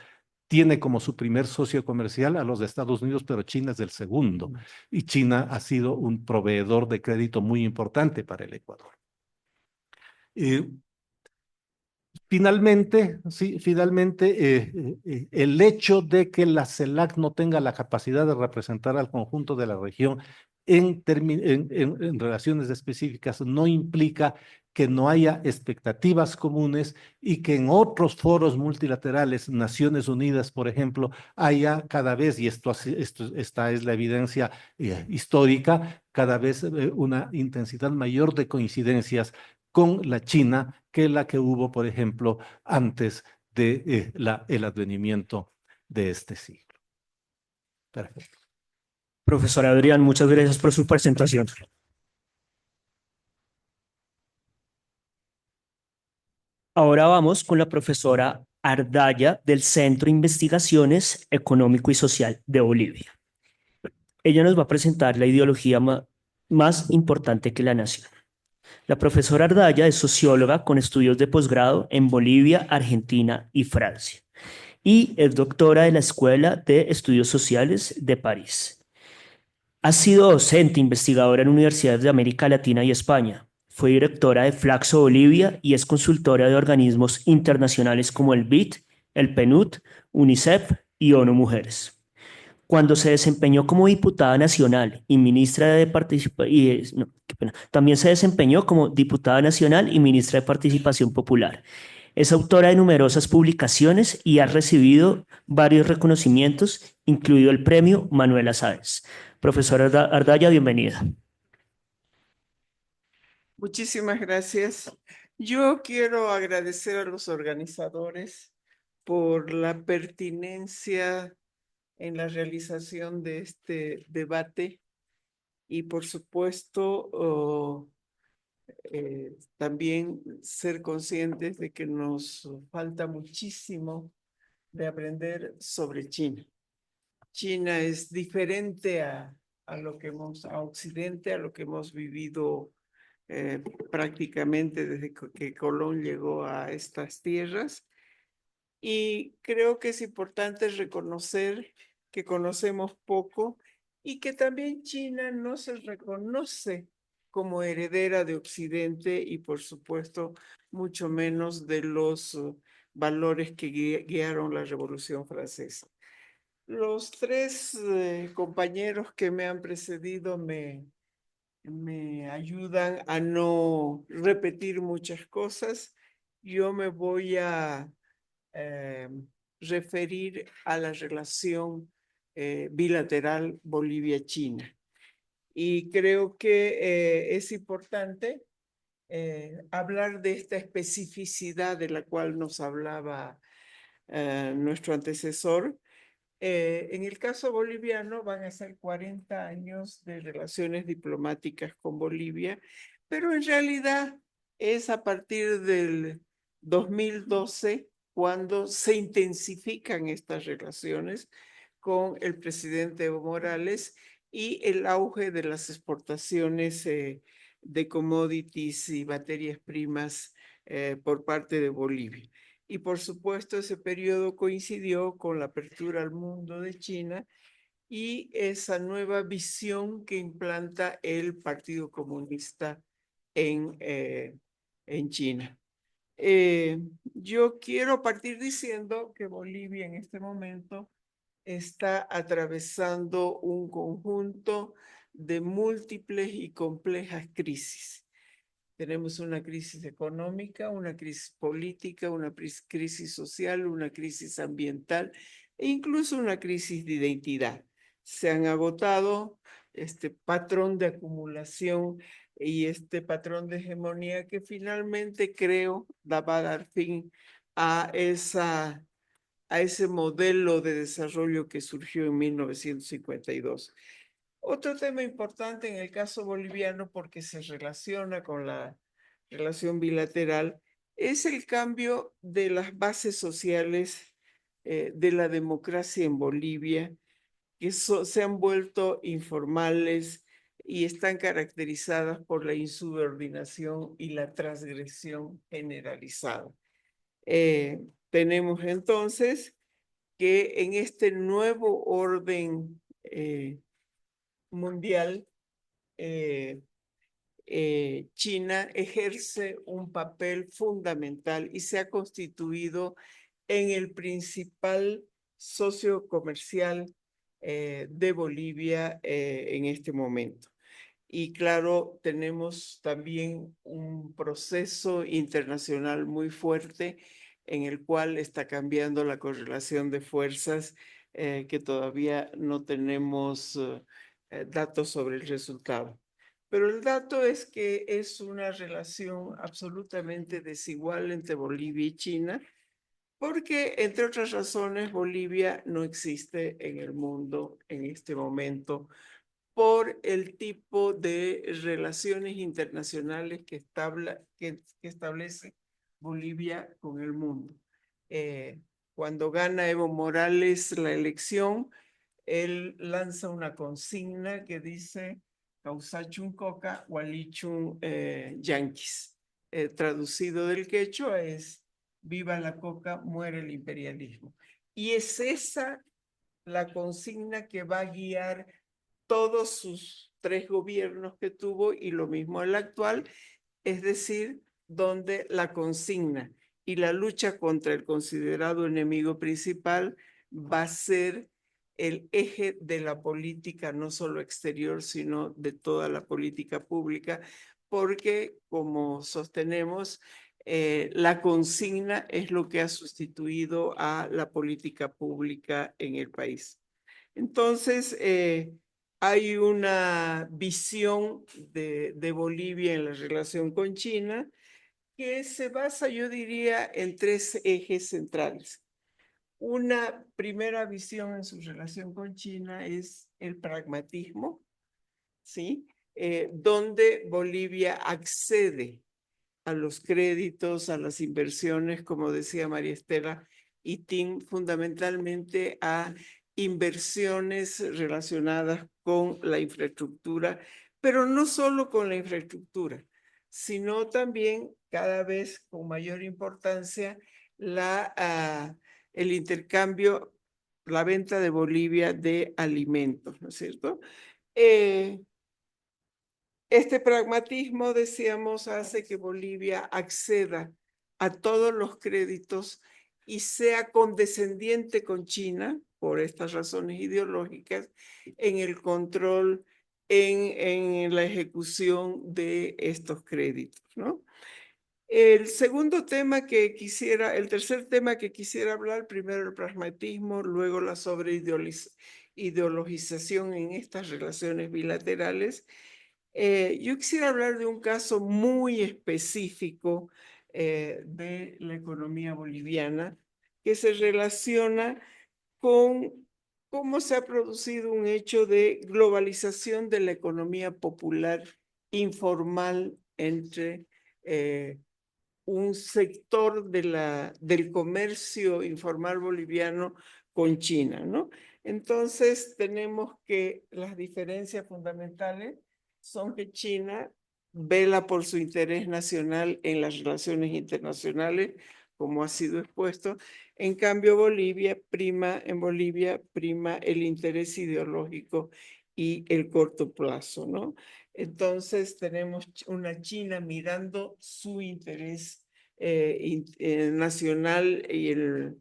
tiene como su primer socio comercial a los de Estados Unidos, pero China es el segundo. Y China ha sido un proveedor de crédito muy importante para el Ecuador. Finalmente, sí, el hecho de que la CELAC no tenga la capacidad de representar al conjunto de la región en relaciones específicas no implica que no haya expectativas comunes y que en otros foros multilaterales, Naciones Unidas, por ejemplo, haya cada vez, y esta es la evidencia histórica, cada vez una intensidad mayor de coincidencias con la China que la que hubo, por ejemplo, antes de el advenimiento de este siglo. Perfecto. Profesor Adrián, muchas gracias por su presentación. Ahora vamos con la profesora Ardaya del Centro de Investigaciones Económico y Social de Bolivia. Ella nos va a presentar la ideología más importante que la nación. La profesora Ardaya es socióloga con estudios de posgrado en Bolivia, Argentina y Francia, y es doctora de la Escuela de Estudios Sociales de París. Ha sido docente investigadora en universidades de América Latina y España. Fue directora de Flaxo Bolivia y es consultora de organismos internacionales como el BID, el PNUD, UNICEF y ONU Mujeres. Cuando se desempeñó como diputada nacional y ministra de Participación, también se desempeñó como diputada nacional y ministra de Participación Popular. Es autora de numerosas publicaciones y ha recibido varios reconocimientos, incluido el premio Manuela Sáenz. Profesora Ardaya, bienvenida. Muchísimas gracias. Yo quiero agradecer a los organizadores por la pertinencia en la realización de este debate y por supuesto también ser conscientes de que nos falta muchísimo de aprender sobre China. China es diferente a Occidente, a lo que hemos vivido prácticamente desde que Colón llegó a estas tierras. Y creo que es importante reconocer que conocemos poco y que también China no se reconoce como heredera de Occidente y por supuesto mucho menos de los valores que guiaron la Revolución Francesa. Los tres compañeros que me han precedido me ayudan a no repetir muchas cosas. Yo me voy a referir a la relación bilateral Bolivia-China. Y creo que es importante hablar de esta especificidad de la cual nos hablaba nuestro antecesor. En el caso boliviano van a ser 40 años de relaciones diplomáticas con Bolivia, pero en realidad es a partir del 2012 cuando se intensifican estas relaciones con el presidente Evo Morales y el auge de las exportaciones de commodities y materias primas por parte de Bolivia. Y por supuesto ese periodo coincidió con la apertura al mundo de China y esa nueva visión que implanta el Partido Comunista en China. Yo quiero partir diciendo que Bolivia en este momento está atravesando un conjunto de múltiples y complejas crisis. Tenemos una crisis económica, una crisis política, una crisis social, una crisis ambiental e incluso una crisis de identidad. Se han agotado este patrón de acumulación y este patrón de hegemonía que finalmente creo va a dar fin a ese modelo de desarrollo que surgió en 1952. Otro tema importante en el caso boliviano, porque se relaciona con la relación bilateral, es el cambio de las bases sociales de la democracia en Bolivia, que se han vuelto informales y están caracterizadas por la insubordinación y la transgresión generalizada. Tenemos entonces que en este nuevo orden mundial, China ejerce un papel fundamental y se ha constituido en el principal socio comercial de Bolivia en este momento. Y claro, tenemos también un proceso internacional muy fuerte en el cual está cambiando la correlación de fuerzas que todavía no tenemos datos sobre el resultado. Pero el dato es que es una relación absolutamente desigual entre Bolivia y China, porque, entre otras razones, Bolivia no existe en el mundo en este momento por el tipo de relaciones internacionales que establece Bolivia con el mundo. Cuando gana Evo Morales la elección, él lanza una consigna que dice Causachun coca, walichun yanquis. Traducido del quechua es viva la coca, muere el imperialismo. Y es esa la consigna que va a guiar todos sus tres gobiernos que tuvo y lo mismo el actual, es decir, donde la consigna y la lucha contra el considerado enemigo principal va a ser el eje de la política, no solo exterior, sino de toda la política pública, porque, como sostenemos, la consigna es lo que ha sustituido a la política pública en el país. Entonces, hay una visión de Bolivia en la relación con China que se basa, yo diría, en tres ejes centrales. Una primera visión en su relación con China es el pragmatismo, ¿sí? Donde Bolivia accede a los créditos, a las inversiones, como decía María Estela y Tim, fundamentalmente a inversiones relacionadas con la infraestructura, pero no solo con la infraestructura, sino también cada vez con mayor importancia el intercambio la venta de Bolivia de alimentos, ¿no es cierto? Este pragmatismo, decíamos, hace que Bolivia acceda a todos los créditos y sea condescendiente con China, por estas razones ideológicas, en el control, en la ejecución de estos créditos, ¿no? El tercer tema que quisiera hablar, primero el pragmatismo, luego la sobreideologización en estas relaciones bilaterales. Yo quisiera hablar de un caso muy específico de la economía boliviana que se relaciona con cómo se ha producido un hecho de globalización de la economía popular informal entre un sector del comercio informal boliviano con China, ¿no? Entonces tenemos que las diferencias fundamentales son que China vela por su interés nacional en las relaciones internacionales, como ha sido expuesto. En cambio, en Bolivia prima el interés ideológico y el corto plazo, ¿no? Entonces tenemos una China mirando su interés nacional y el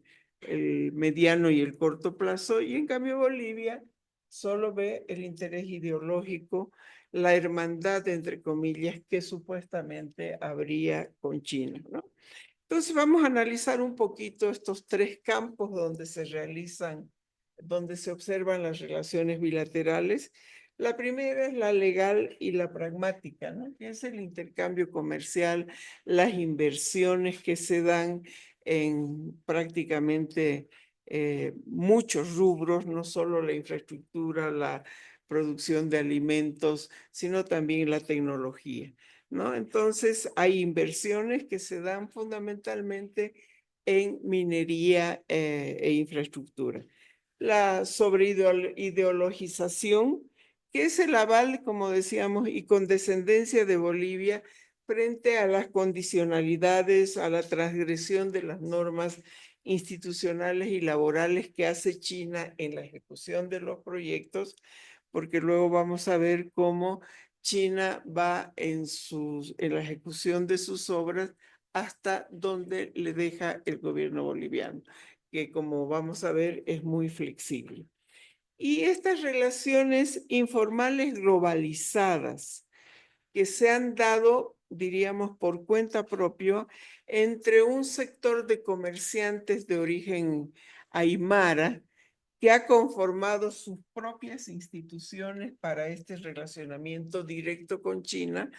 mediano y el corto plazo, y en cambio Bolivia solo ve el interés ideológico, la hermandad, entre comillas, que supuestamente habría con China, ¿no? Entonces vamos a analizar un poquito estos tres campos donde se observan las relaciones bilaterales. La primera es la legal y la pragmática, ¿no? Que es el intercambio comercial, las inversiones que se dan en prácticamente muchos rubros, no solo la infraestructura, la producción de alimentos, sino también la tecnología, ¿no? Entonces hay inversiones que se dan fundamentalmente en minería e infraestructura. La sobreideologización, que es el aval, como decíamos, y condescendencia de Bolivia frente a las condicionalidades, a la transgresión de las normas institucionales y laborales que hace China en la ejecución de los proyectos, porque luego vamos a ver cómo China va en la ejecución de sus obras hasta donde le deja el gobierno boliviano, que como vamos a ver es muy flexible. Y estas relaciones informales globalizadas que se han dado, diríamos, por cuenta propia entre un sector de comerciantes de origen aymara que ha conformado sus propias instituciones para este relacionamiento directo con China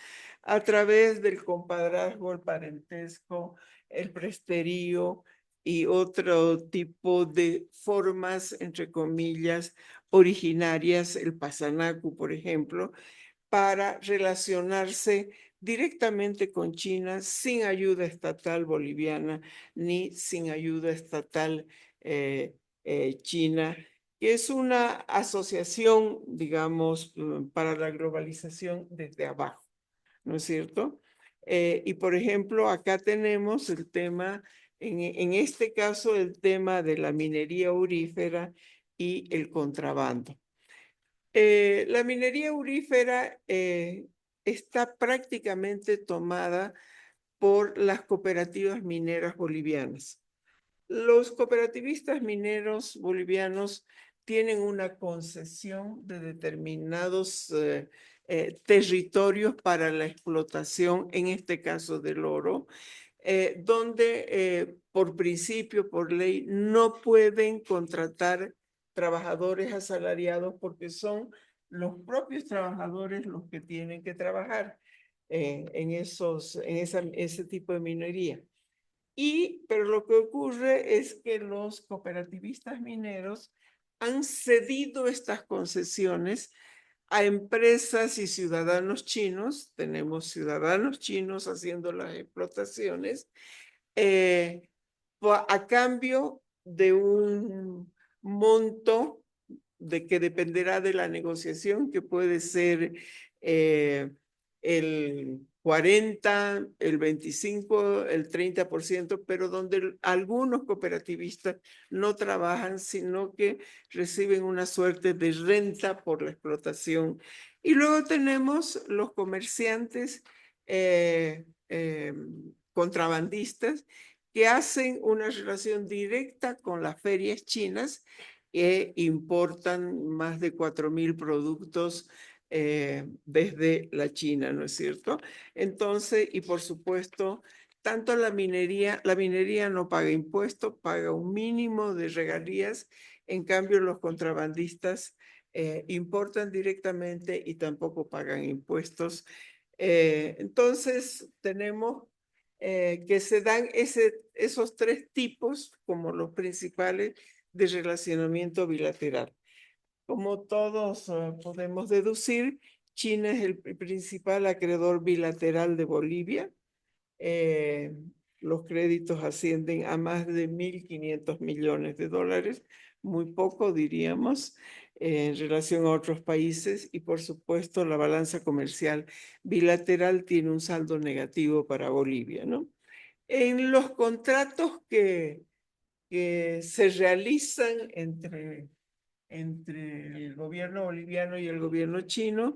a través del compadrazgo, el parentesco, el presterío y otro tipo de formas, entre comillas, originarias, el pasanacu, por ejemplo, para relacionarse directamente con China sin ayuda estatal boliviana ni sin ayuda estatal china, que es una asociación, digamos, para la globalización desde abajo, ¿no es cierto? Y por ejemplo, acá tenemos el tema, en este caso, el tema de la minería aurífera y el contrabando. La minería aurífera está prácticamente tomada por las cooperativas mineras bolivianas. Los cooperativistas mineros bolivianos tienen una concesión de determinados territorios para la explotación, en este caso del oro, donde por principio, por ley, no pueden contratar trabajadores asalariados porque son los propios trabajadores los que tienen que trabajar en ese tipo de minería. Pero lo que ocurre es que los cooperativistas mineros han cedido estas concesiones a empresas y ciudadanos chinos. Tenemos ciudadanos chinos haciendo las explotaciones a cambio de un monto que dependerá de la negociación, que puede ser el 40, el 25, el 30%, pero donde algunos cooperativistas no trabajan, sino que reciben una suerte de renta por la explotación. Y luego tenemos los comerciantes contrabandistas que hacen una relación directa con las ferias chinas e importan más de 4.000 productos desde la China, ¿no es cierto? Entonces, y por supuesto, tanto la minería no paga impuestos, paga un mínimo de regalías, en cambio los contrabandistas importan directamente y tampoco pagan impuestos. Entonces, tenemos que se dan esos tres tipos como los principales de relacionamiento bilateral. Como todos podemos deducir, China es el principal acreedor bilateral de Bolivia. Eh, los créditos ascienden a más de 1.500 millones de dólares, muy poco diríamos, en relación a otros países, y por supuesto la balanza comercial bilateral tiene un saldo negativo para Bolivia, ¿no? En los contratos que se realizan entre el gobierno boliviano y el gobierno chino,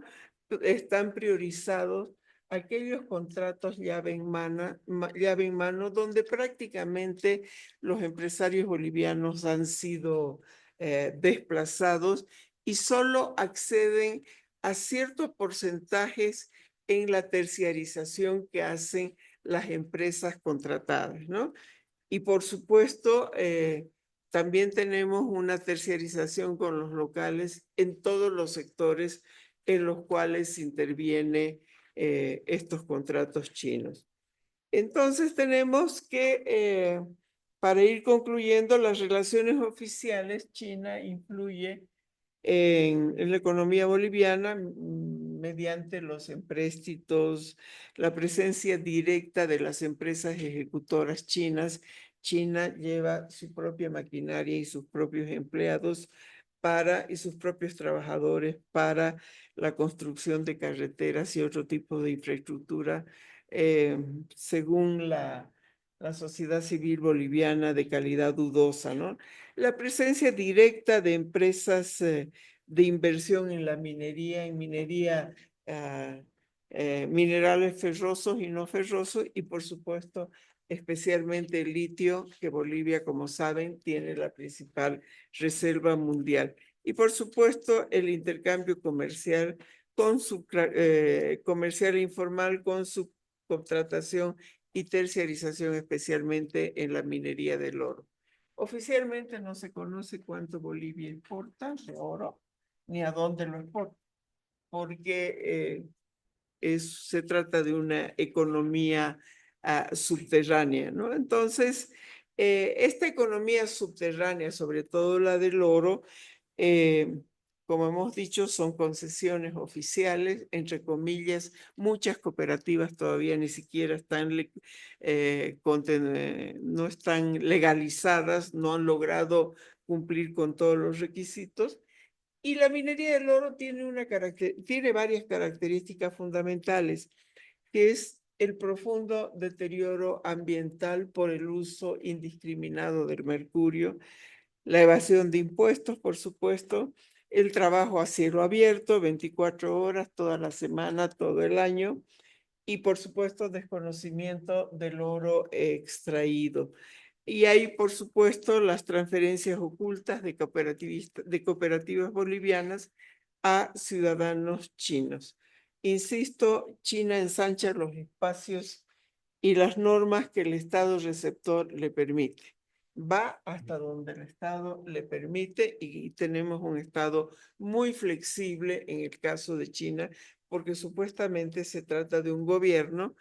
están priorizados aquellos contratos llave en mano, donde prácticamente los empresarios bolivianos han sido desplazados y solo acceden a ciertos porcentajes en la terciarización que hacen las empresas contratadas, ¿no? Y por supuesto, también tenemos una terciarización con los locales en todos los sectores en los cuales interviene estos contratos chinos. Entonces tenemos que, para ir concluyendo, las relaciones oficiales, China influye en la economía boliviana mediante los empréstitos, la presencia directa de las empresas ejecutoras chinas. China lleva su propia maquinaria y sus propios empleados y sus propios trabajadores para la construcción de carreteras y otro tipo de infraestructura, según la sociedad civil boliviana de calidad dudosa, ¿no? La presencia directa de empresas de inversión en la minería, minerales ferrosos y no ferrosos, y por supuesto, especialmente el litio, que Bolivia, como saben, tiene la principal reserva mundial. Y por supuesto, el intercambio comercial comercial informal con su contratación y terciarización, especialmente en la minería del oro. Oficialmente no se conoce cuánto Bolivia importa de oro, ni a dónde lo exporta, porque se trata de una economía subterránea, ¿no? Entonces, esta economía subterránea, sobre todo la del oro, como hemos dicho, son concesiones oficiales, entre comillas. Muchas cooperativas todavía ni siquiera están, no están legalizadas, no han logrado cumplir con todos los requisitos. Y la minería del oro tiene varias características fundamentales, que es el profundo deterioro ambiental por el uso indiscriminado del mercurio, la evasión de impuestos, por supuesto, el trabajo a cielo abierto, 24 horas, toda la semana, todo el año, y por supuesto desconocimiento del oro extraído. Y hay, por supuesto, las transferencias ocultas de cooperativas bolivianas a ciudadanos chinos. Insisto, China ensancha los espacios y las normas que el Estado receptor le permite. Va hasta donde el Estado le permite, y tenemos un Estado muy flexible en el caso de China, porque supuestamente se trata de un gobierno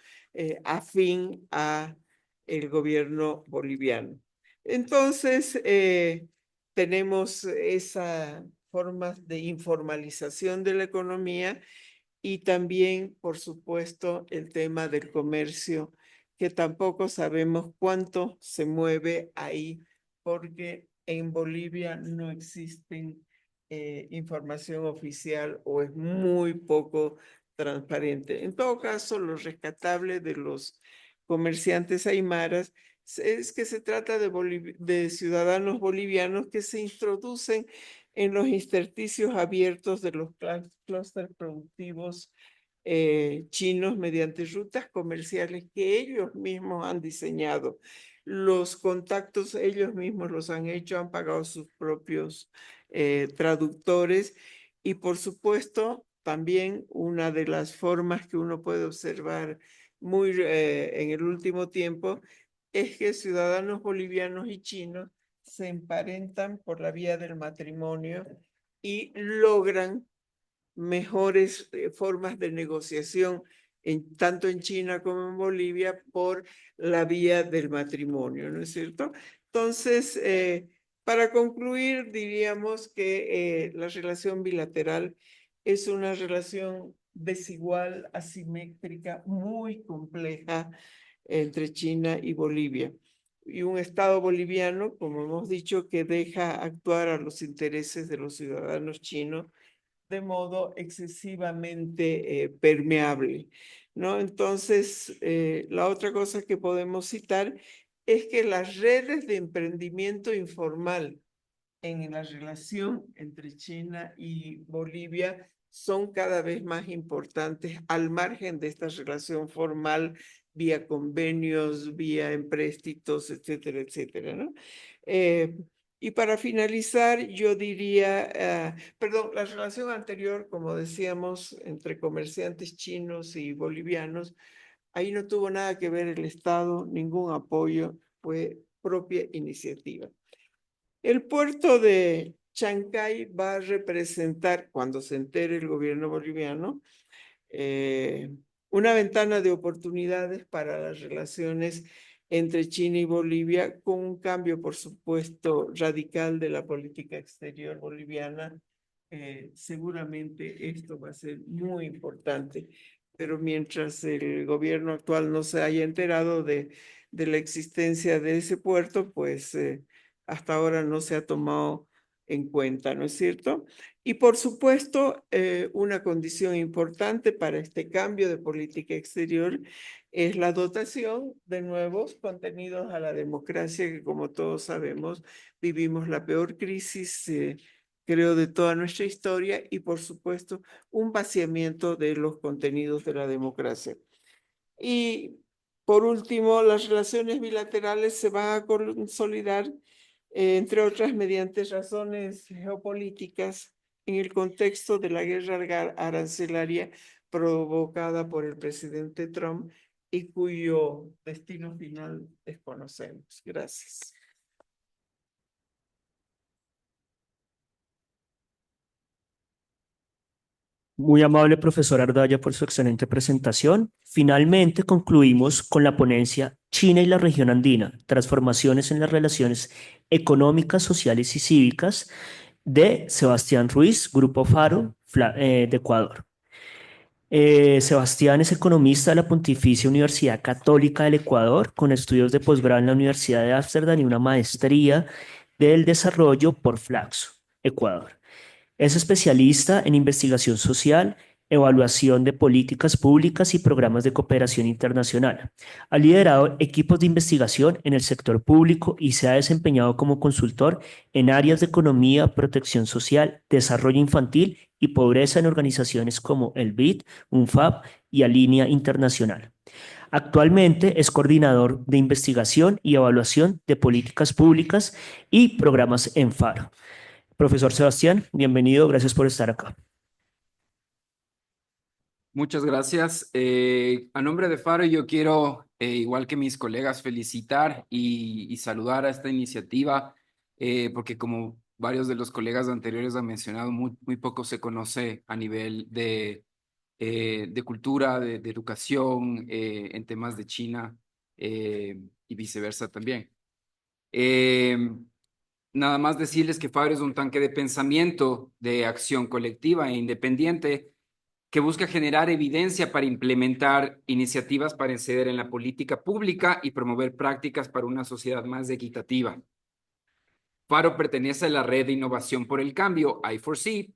afín a el gobierno boliviano. Entonces, tenemos esa forma de informalización de la economía y también, por supuesto, el tema del comercio, que tampoco sabemos cuánto se mueve ahí, porque en Bolivia no existen información oficial, o es muy poco transparente. En todo caso, lo rescatable de los comerciantes aymaras es que se trata de ciudadanos bolivianos que se introducen en los intersticios abiertos de los clústeres productivos chinos mediante rutas comerciales que ellos mismos han diseñado. Los contactos ellos mismos los han hecho, han pagado sus propios traductores y por supuesto también una de las formas que uno puede observar muy en el último tiempo es que ciudadanos bolivianos y chinos se emparentan por la vía del matrimonio y logran mejores formas de negociación tanto en China como en Bolivia por la vía del matrimonio, ¿no es cierto? Entonces, para concluir, diríamos que la relación bilateral es una relación desigual, asimétrica, muy compleja entre China y Bolivia. Y un Estado boliviano, como hemos dicho, que deja actuar a los intereses de los ciudadanos chinos de modo excesivamente permeable, ¿no? Entonces, la otra cosa que podemos citar es que las redes de emprendimiento informal en la relación entre China y Bolivia son cada vez más importantes al margen de esta relación formal vía convenios, vía empréstitos, etcétera, etcétera, ¿no? Y para finalizar, yo diría, perdón, la relación anterior, como decíamos, entre comerciantes chinos y bolivianos, ahí no tuvo nada que ver el Estado, ningún apoyo, fue propia iniciativa. El puerto de Chancay va a representar, cuando se entere el gobierno boliviano, una ventana de oportunidades para las relaciones entre China y Bolivia, con un cambio, por supuesto, radical de la política exterior boliviana. Seguramente esto va a ser muy importante, pero mientras el gobierno actual no se haya enterado de la existencia de ese puerto, pues hasta ahora no se ha tomado en cuenta, ¿no es cierto? Y por supuesto, una condición importante para este cambio de política exterior es la dotación de nuevos contenidos a la democracia, que como todos sabemos, vivimos la peor crisis, creo, de toda nuestra historia, y por supuesto, un vaciamiento de los contenidos de la democracia. Y por último, las relaciones bilaterales se van a consolidar, entre otras, mediante razones geopolíticas en el contexto de la guerra arancelaria provocada por el presidente Trump y cuyo destino final desconocemos. Gracias. Muy amable profesor Ardaya por su excelente presentación. Finalmente concluimos con la ponencia China y la región andina, transformaciones en las relaciones económicas, sociales y cívicas de Sebastián Ruiz, Grupo Faro, de Ecuador. Sebastián es economista de la Pontificia Universidad Católica del Ecuador, con estudios de posgrado en la Universidad de Ámsterdam y una maestría del desarrollo por Flaxo, Ecuador. Es especialista en investigación social, evaluación de políticas públicas y programas de cooperación internacional. Ha liderado equipos de investigación en el sector público y se ha desempeñado como consultor en áreas de economía, protección social, desarrollo infantil y pobreza en organizaciones como el BID, UNFAP y Alinea Internacional. Actualmente es coordinador de investigación y evaluación de políticas públicas y programas en Faro. Profesor Sebastián, bienvenido, gracias por estar acá. Muchas gracias. A nombre de Faro, yo quiero, igual que mis colegas, felicitar y saludar a esta iniciativa, porque como varios de los colegas anteriores han mencionado, muy poco se conoce a nivel de cultura, de educación, en temas de China y viceversa también. Nada más decirles que Faro es un tanque de pensamiento, de acción colectiva e independiente, que busca generar evidencia para implementar iniciativas para incidir en la política pública y promover prácticas para una sociedad más equitativa. Faro pertenece a la red de innovación por el cambio, I4C,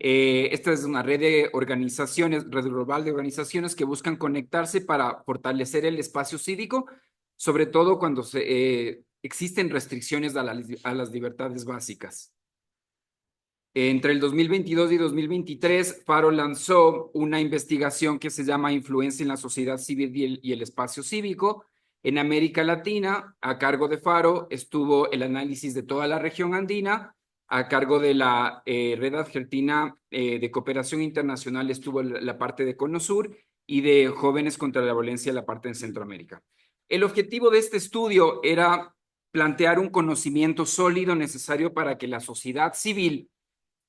Esta es una red de organizaciones, red global de organizaciones que buscan conectarse para fortalecer el espacio cívico, sobre todo cuando existen restricciones a las libertades básicas. Entre el 2022 y 2023, Faro lanzó una investigación que se llama Influencia en la sociedad civil y el espacio cívico. En América Latina, a cargo de Faro, estuvo el análisis de toda la región andina. A cargo de la Red Argentina de Cooperación Internacional estuvo la parte de CONOSUR y de Jóvenes contra la Violencia la parte en Centroamérica. El objetivo de este estudio era plantear un conocimiento sólido necesario para que la sociedad civil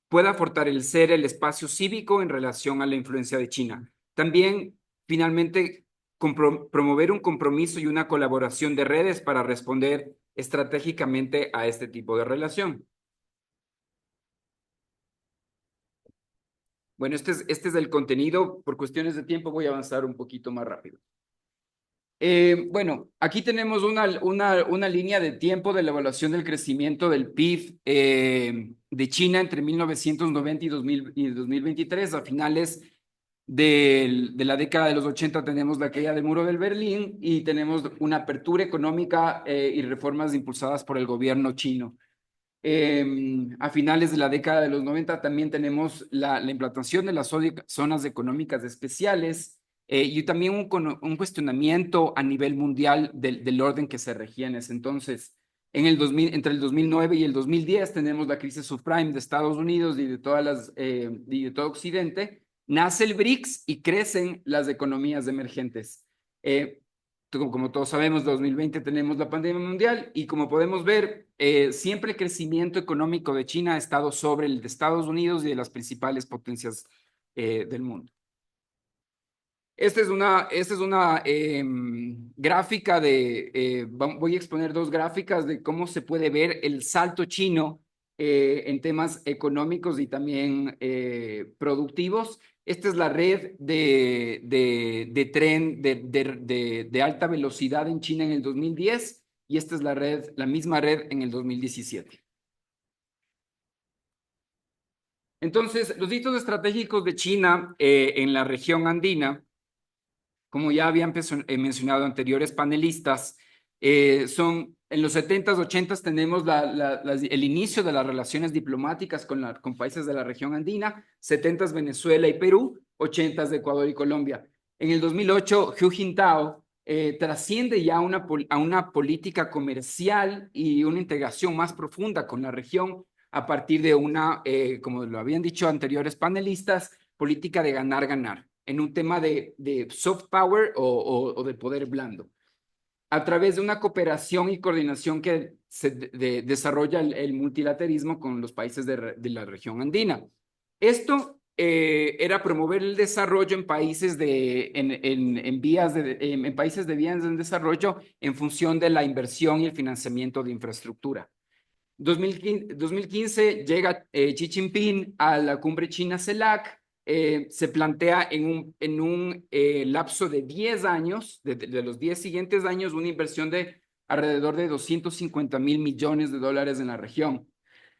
pueda fortalecer el espacio cívico en relación a la influencia de China. También, finalmente, promover un compromiso y una colaboración de redes para responder estratégicamente a este tipo de relación. Bueno, este es el contenido. Por cuestiones de tiempo voy a avanzar un poquito más rápido. Bueno, aquí tenemos una línea de tiempo de la evaluación del crecimiento del PIB de China entre 1990 y 2023. A finales de la década de los 80 tenemos la caída del muro del Berlín y tenemos una apertura económica y reformas impulsadas por el gobierno chino. A finales de la década de los 90 también tenemos la implantación de las zonas económicas especiales y también un cuestionamiento a nivel mundial del orden que se regía en ese entonces. Entre el 2009 y el 2010 tenemos la crisis subprime de Estados Unidos y de todo Occidente. Nace el BRICS y crecen las economías emergentes. Como todos sabemos, 2020 tenemos la pandemia mundial y como podemos ver, siempre el crecimiento económico de China ha estado sobre el de Estados Unidos y de las principales potencias del mundo. Esta es una gráfica voy a exponer dos gráficas de cómo se puede ver el salto chino en temas económicos y también productivos. Esta es la red de tren de alta velocidad en China en el 2010 y esta es la misma red en el 2017. Entonces, los hitos estratégicos de China en la región andina, como ya habían mencionado anteriores panelistas, son en los 70s, 80s tenemos el inicio de las relaciones diplomáticas con países de la región andina, 70s Venezuela y Perú, 80s de Ecuador y Colombia. En el 2008, Hu Jintao trasciende ya a una política comercial y una integración más profunda con la región a partir de como lo habían dicho anteriores panelistas, política de ganar-ganar, en un tema de soft power o de poder blando, a través de una cooperación y coordinación que se desarrolla el multilateralismo con los países de la región andina. Esto era promover el desarrollo en países en países de vías en desarrollo en función de la inversión y el financiamiento de infraestructura. 2015 llega Xi Jinping a la cumbre China-CELAC. Se plantea en un lapso de 10 años, de los 10 siguientes años, una inversión de alrededor de $250 mil millones en la región.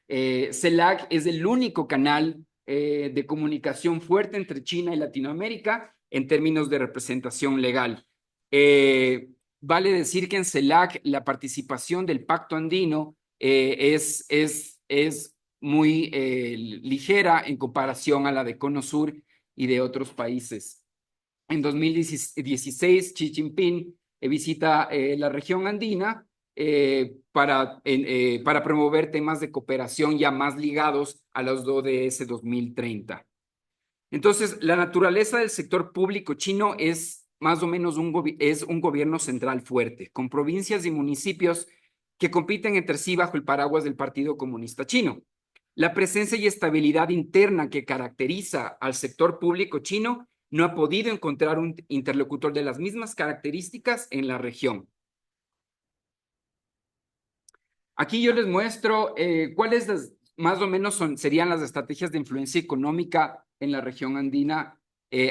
CELAC es el único canal de comunicación fuerte entre China y Latinoamérica en términos de representación legal. Vale decir que en CELAC la participación del Pacto Andino es muy ligera en comparación a la de Cono Sur y de otros países. En 2016, Xi Jinping visita la región andina para promover temas de cooperación ya más ligados a los ODS 2030. Entonces, la naturaleza del sector público chino es más o menos un gobierno central fuerte, con provincias y municipios que compiten entre sí bajo el paraguas del Partido Comunista Chino. La presencia y estabilidad interna que caracteriza al sector público chino no ha podido encontrar un interlocutor de las mismas características en la región. Aquí yo les muestro cuáles más o menos serían las estrategias de influencia económica en la región andina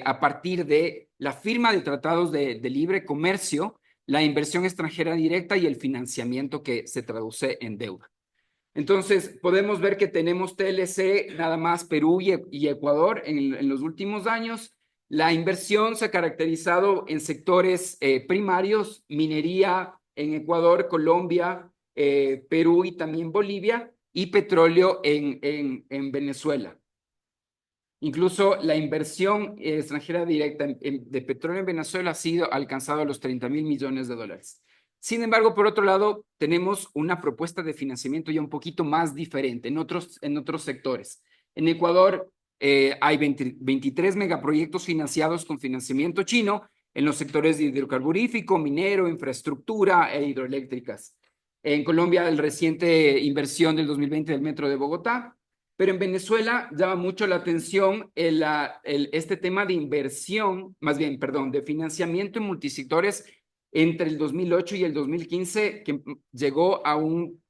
a partir de la firma de tratados de libre comercio, la inversión extranjera directa y el financiamiento que se traduce en deuda. Entonces, podemos ver que tenemos TLC, nada más Perú y Ecuador en los últimos años. La inversión se ha caracterizado en sectores primarios, minería en Ecuador, Colombia, Perú y también Bolivia, y petróleo en Venezuela. Incluso la inversión extranjera directa de petróleo en Venezuela ha alcanzado los 30.000 millones de dólares. Sin embargo, por otro lado, tenemos una propuesta de financiamiento ya un poquito más diferente en otros sectores. En Ecuador hay 23 megaproyectos financiados con financiamiento chino en los sectores de hidrocarburífico, minero, infraestructura e hidroeléctricas. En Colombia, la reciente inversión del 2020 del Metro de Bogotá. Pero en Venezuela llama mucho la atención este tema de inversión, más bien, perdón, de financiamiento en multisectores entre el 2008 y el 2015, que llegó a un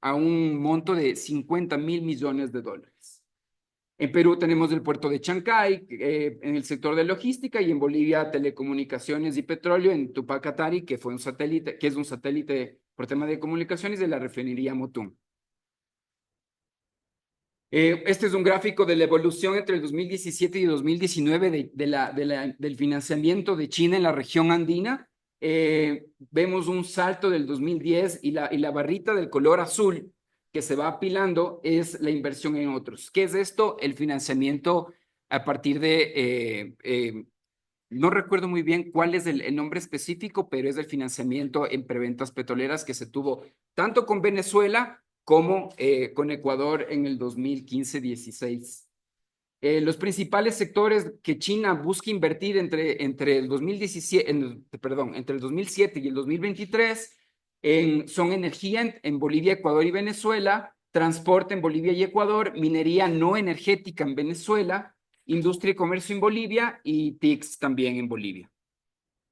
monto de 50.000 millones de dólares. En Perú tenemos el puerto de Chancay, en el sector de logística, y en Bolivia telecomunicaciones y petróleo en Tupac Katari, que es un satélite por tema de comunicaciones de la refinería Motum. Este es un gráfico de la evolución entre el 2017 y 2019 del financiamiento de China en la región andina. Vemos un salto del 2010 y la barrita del color azul que se va apilando es la inversión en otros. ¿Qué es esto? El financiamiento a partir no recuerdo muy bien cuál es el nombre específico, pero es el financiamiento en preventas petroleras que se tuvo tanto con Venezuela como con Ecuador en el 2015-16. Los principales sectores que China busca invertir entre el 2017, entre el 2007 y el 2023 son energía en Bolivia, Ecuador y Venezuela, transporte en Bolivia y Ecuador, minería no energética en Venezuela, industria y comercio en Bolivia y TICs también en Bolivia.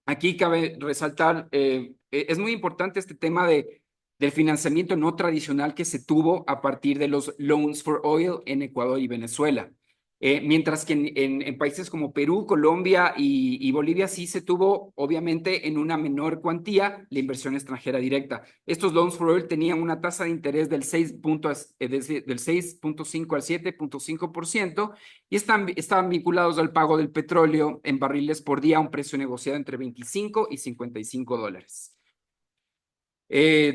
Aquí cabe resaltar, es muy importante este tema del financiamiento no tradicional que se tuvo a partir de los Loans for Oil en Ecuador y Venezuela. Mientras que en países como Perú, Colombia y Bolivia sí se tuvo, obviamente, en una menor cuantía la inversión extranjera directa. Estos Loans for Oil tenían una tasa de interés del 6.5 al 7.5% y estaban vinculados al pago del petróleo en barriles por día a un precio negociado entre 25 y 55 dólares.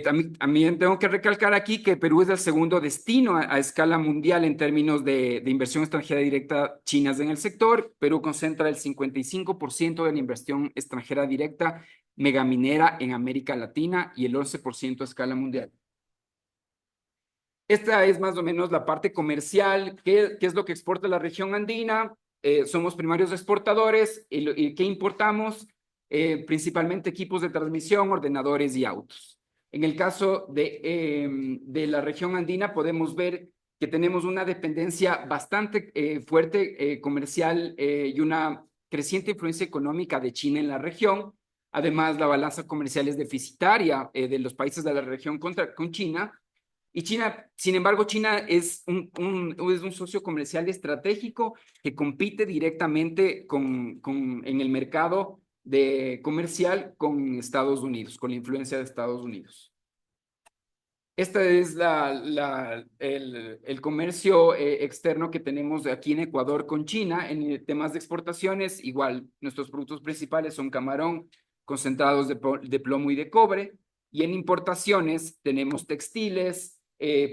También tengo que recalcar aquí que Perú es el segundo destino a escala mundial en términos de inversión extranjera directa chinas en el sector. Perú concentra el 55% de la inversión extranjera directa megaminera en América Latina y el 11% a escala mundial. Esta es más o menos la parte comercial, qué es lo que exporta la región andina. Somos primarios exportadores y ¿qué importamos? Principalmente equipos de transmisión, ordenadores y autos. En el caso de la región andina podemos ver que tenemos una dependencia bastante fuerte comercial y una creciente influencia económica de China en la región. Además, la balanza comercial es deficitaria de los países de la región con China. Y China, sin embargo, China es un socio comercial estratégico que compite directamente en el mercado comercial con Estados Unidos, con la influencia de Estados Unidos. Este es el comercio externo que tenemos aquí en Ecuador con China. En temas de exportaciones, igual, nuestros productos principales son camarón, concentrados de plomo y de cobre. Y en importaciones tenemos textiles,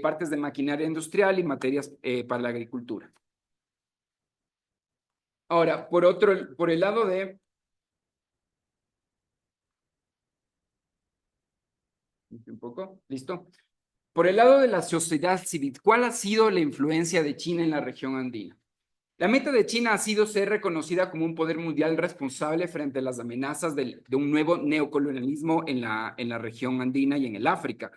partes de maquinaria industrial y materias para la agricultura. Ahora, por el lado de... Un poco, ¿listo? Por el lado de la sociedad civil, ¿cuál ha sido la influencia de China en la región andina? La meta de China ha sido ser reconocida como un poder mundial responsable frente a las amenazas de un nuevo neocolonialismo en la región andina y en el África.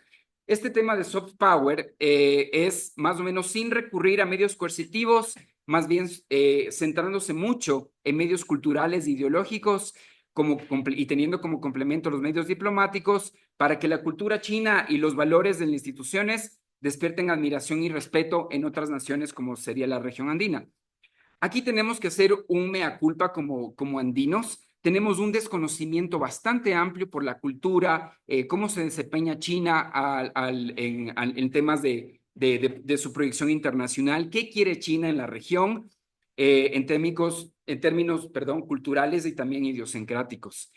Este tema de soft power es más o menos sin recurrir a medios coercitivos, más bien centrándose mucho en medios culturales e ideológicos y teniendo como complemento los medios diplomáticos para que la cultura china y los valores de las instituciones despierten admiración y respeto en otras naciones como sería la región andina. Aquí tenemos que hacer un mea culpa como andinos. Tenemos un desconocimiento bastante amplio por la cultura, cómo se desempeña China en temas de de su proyección internacional. ¿Qué quiere China en la región? En términos, culturales y también idiosincráticos.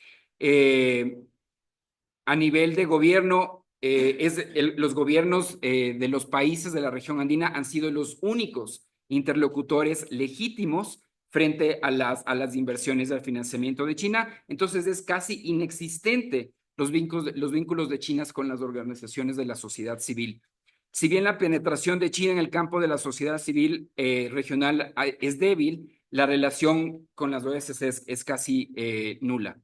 A nivel de gobierno, los gobiernos de los países de la región andina han sido los únicos interlocutores legítimos frente a las inversiones del financiamiento de China. Entonces es casi inexistente los vínculos de China con las organizaciones de la sociedad civil. Si bien la penetración de China en el campo de la sociedad civil regional es débil, la relación con las OSCE es casi nula.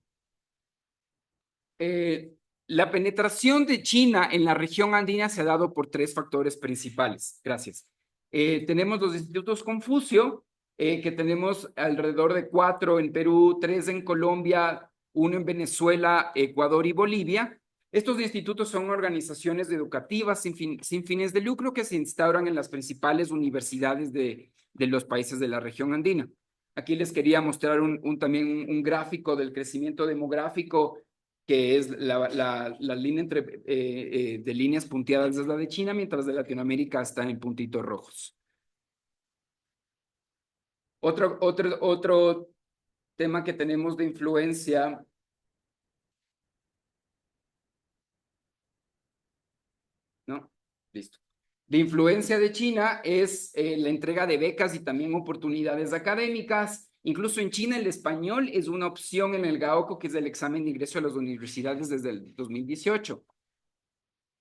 La penetración de China en la región andina se ha dado por tres factores principales. Gracias. Tenemos los institutos Confucio, que tenemos alrededor de 4 en Perú, 3 en Colombia, 1 en Venezuela, Ecuador y Bolivia. Estos institutos son organizaciones educativas sin fines de lucro que se instauran en las principales universidades de los países de la región andina. Aquí les quería mostrar también un gráfico del crecimiento demográfico, que es la línea de líneas punteadas es la de China, mientras de Latinoamérica están en puntitos rojos. Otro tema que tenemos de influencia. ¿No? Listo. De influencia de China es la entrega de becas y también oportunidades académicas. Incluso en China el español es una opción en el Gaokao, que es el examen de ingreso a las universidades desde el 2018.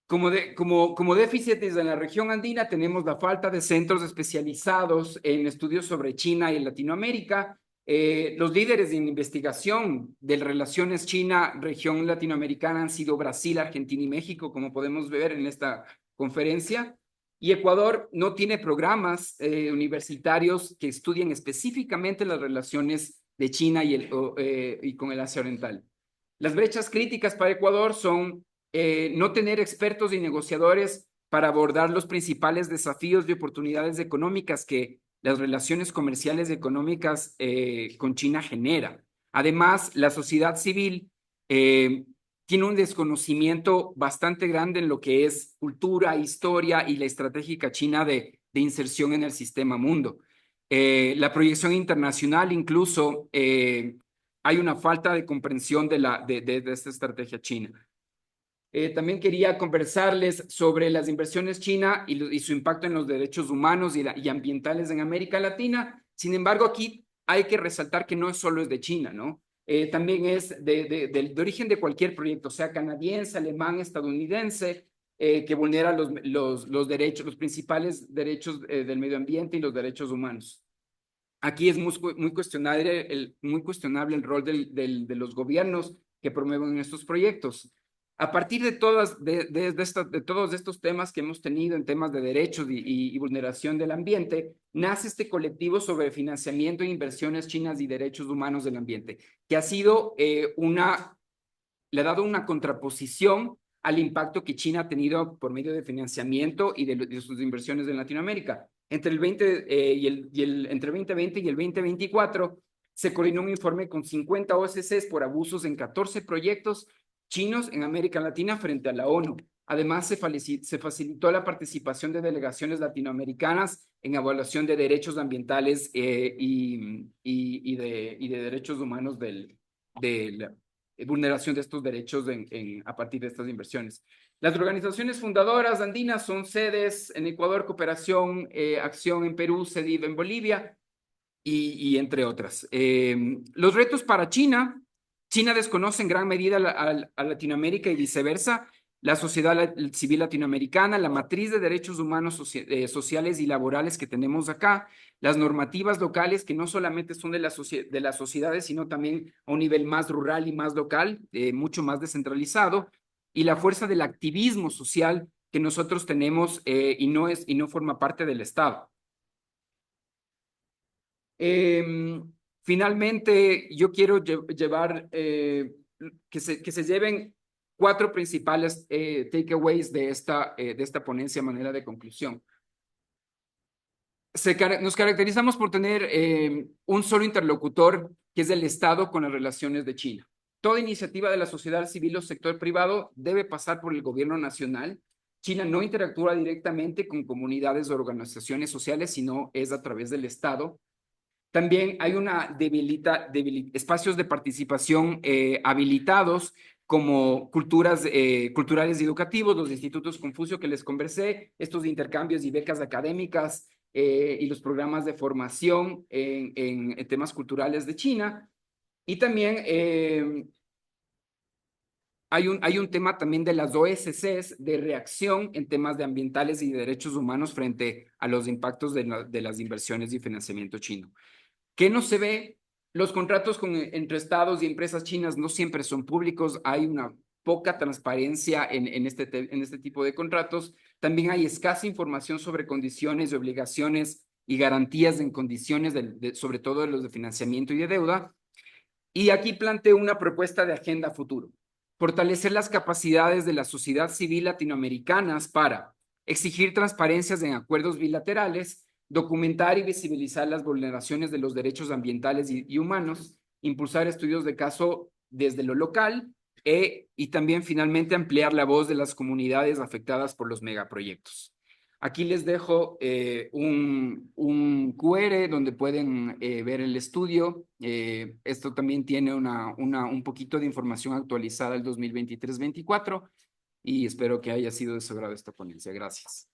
Como déficits en la región andina tenemos la falta de centros especializados en estudios sobre China y Latinoamérica. Los líderes de investigación de relaciones China-región latinoamericana han sido Brasil, Argentina y México, como podemos ver en esta conferencia. Y Ecuador no tiene programas universitarios que estudien específicamente las relaciones de China y con el Asia Oriental. Las brechas críticas para Ecuador son no tener expertos y negociadores para abordar los principales desafíos y oportunidades económicas que las relaciones comerciales y económicas con China generan. Además, la sociedad civil tiene un desconocimiento bastante grande en lo que es cultura, historia y la estratégica china de inserción en el sistema mundo. La proyección internacional incluso hay una falta de comprensión de esta estrategia china. También quería conversarles sobre las inversiones chinas y su impacto en los derechos humanos y ambientales en América Latina. Sin embargo, aquí hay que resaltar que no solo es de China, ¿no? También es de origen de cualquier proyecto, sea canadiense, alemán, estadounidense, que vulnera los principales derechos del medio ambiente y los derechos humanos. Aquí es muy cuestionable el rol de los gobiernos que promueven estos proyectos. A partir de todos estos temas que hemos tenido en temas de derechos y vulneración del ambiente, nace este colectivo sobre financiamiento e inversiones chinas y derechos humanos del ambiente, que ha sido le ha dado una contraposición al impacto que China ha tenido por medio de financiamiento y de sus inversiones en Latinoamérica. Entre el 2020 y el 2024 se coordinó un informe con 50 OSCs por abusos en 14 proyectos chinos en América Latina frente a la ONU. Además, se facilitó la participación de delegaciones latinoamericanas en evaluación de derechos ambientales y de derechos humanos de la vulneración de estos derechos a partir de estas inversiones. Las organizaciones fundadoras andinas son CEDES en Ecuador, Cooperación, Acción en Perú, CEDIV en Bolivia y entre otras. Los retos para China. China desconoce en gran medida a Latinoamérica y viceversa, la sociedad civil latinoamericana, la matriz de derechos humanos sociales y laborales que tenemos acá, las normativas locales que no solamente son de las sociedades, sino también a un nivel más rural y más local, mucho más descentralizado, y la fuerza del activismo social que nosotros tenemos y no forma parte del Estado. Finalmente, yo quiero llevar que se lleven 4 principales takeaways de esta ponencia a manera de conclusión. Nos caracterizamos por tener un solo interlocutor, que es el Estado con las relaciones de China. Toda iniciativa de la sociedad civil o sector privado debe pasar por el gobierno nacional. China no interactúa directamente con comunidades o organizaciones sociales, sino es a través del Estado. También hay una espacios de participación habilitados como culturales y educativos, los institutos Confucio que les conversé, estos intercambios y becas académicas y los programas de formación en temas culturales de China. Y también hay un tema también de las OSCs de reacción en temas de ambientales y derechos humanos frente a los impactos de las inversiones y financiamiento chino. ¿Qué no se ve? Los contratos entre estados y empresas chinas no siempre son públicos, hay una poca transparencia en este tipo de contratos. También hay escasa información sobre condiciones y obligaciones y garantías en condiciones, sobre todo de los de financiamiento y de deuda. Y aquí planteo una propuesta de agenda futuro. Fortalecer las capacidades de la sociedad civil latinoamericanas para exigir transparencias en acuerdos bilaterales, documentar y visibilizar las vulneraciones de los derechos ambientales y humanos, impulsar estudios de caso desde lo local y también finalmente ampliar la voz de las comunidades afectadas por los megaproyectos. Aquí les dejo un QR donde pueden ver el estudio. Esto también tiene un poquito de información actualizada del 2023-24 y espero que haya sido de su agrado esta ponencia. Gracias.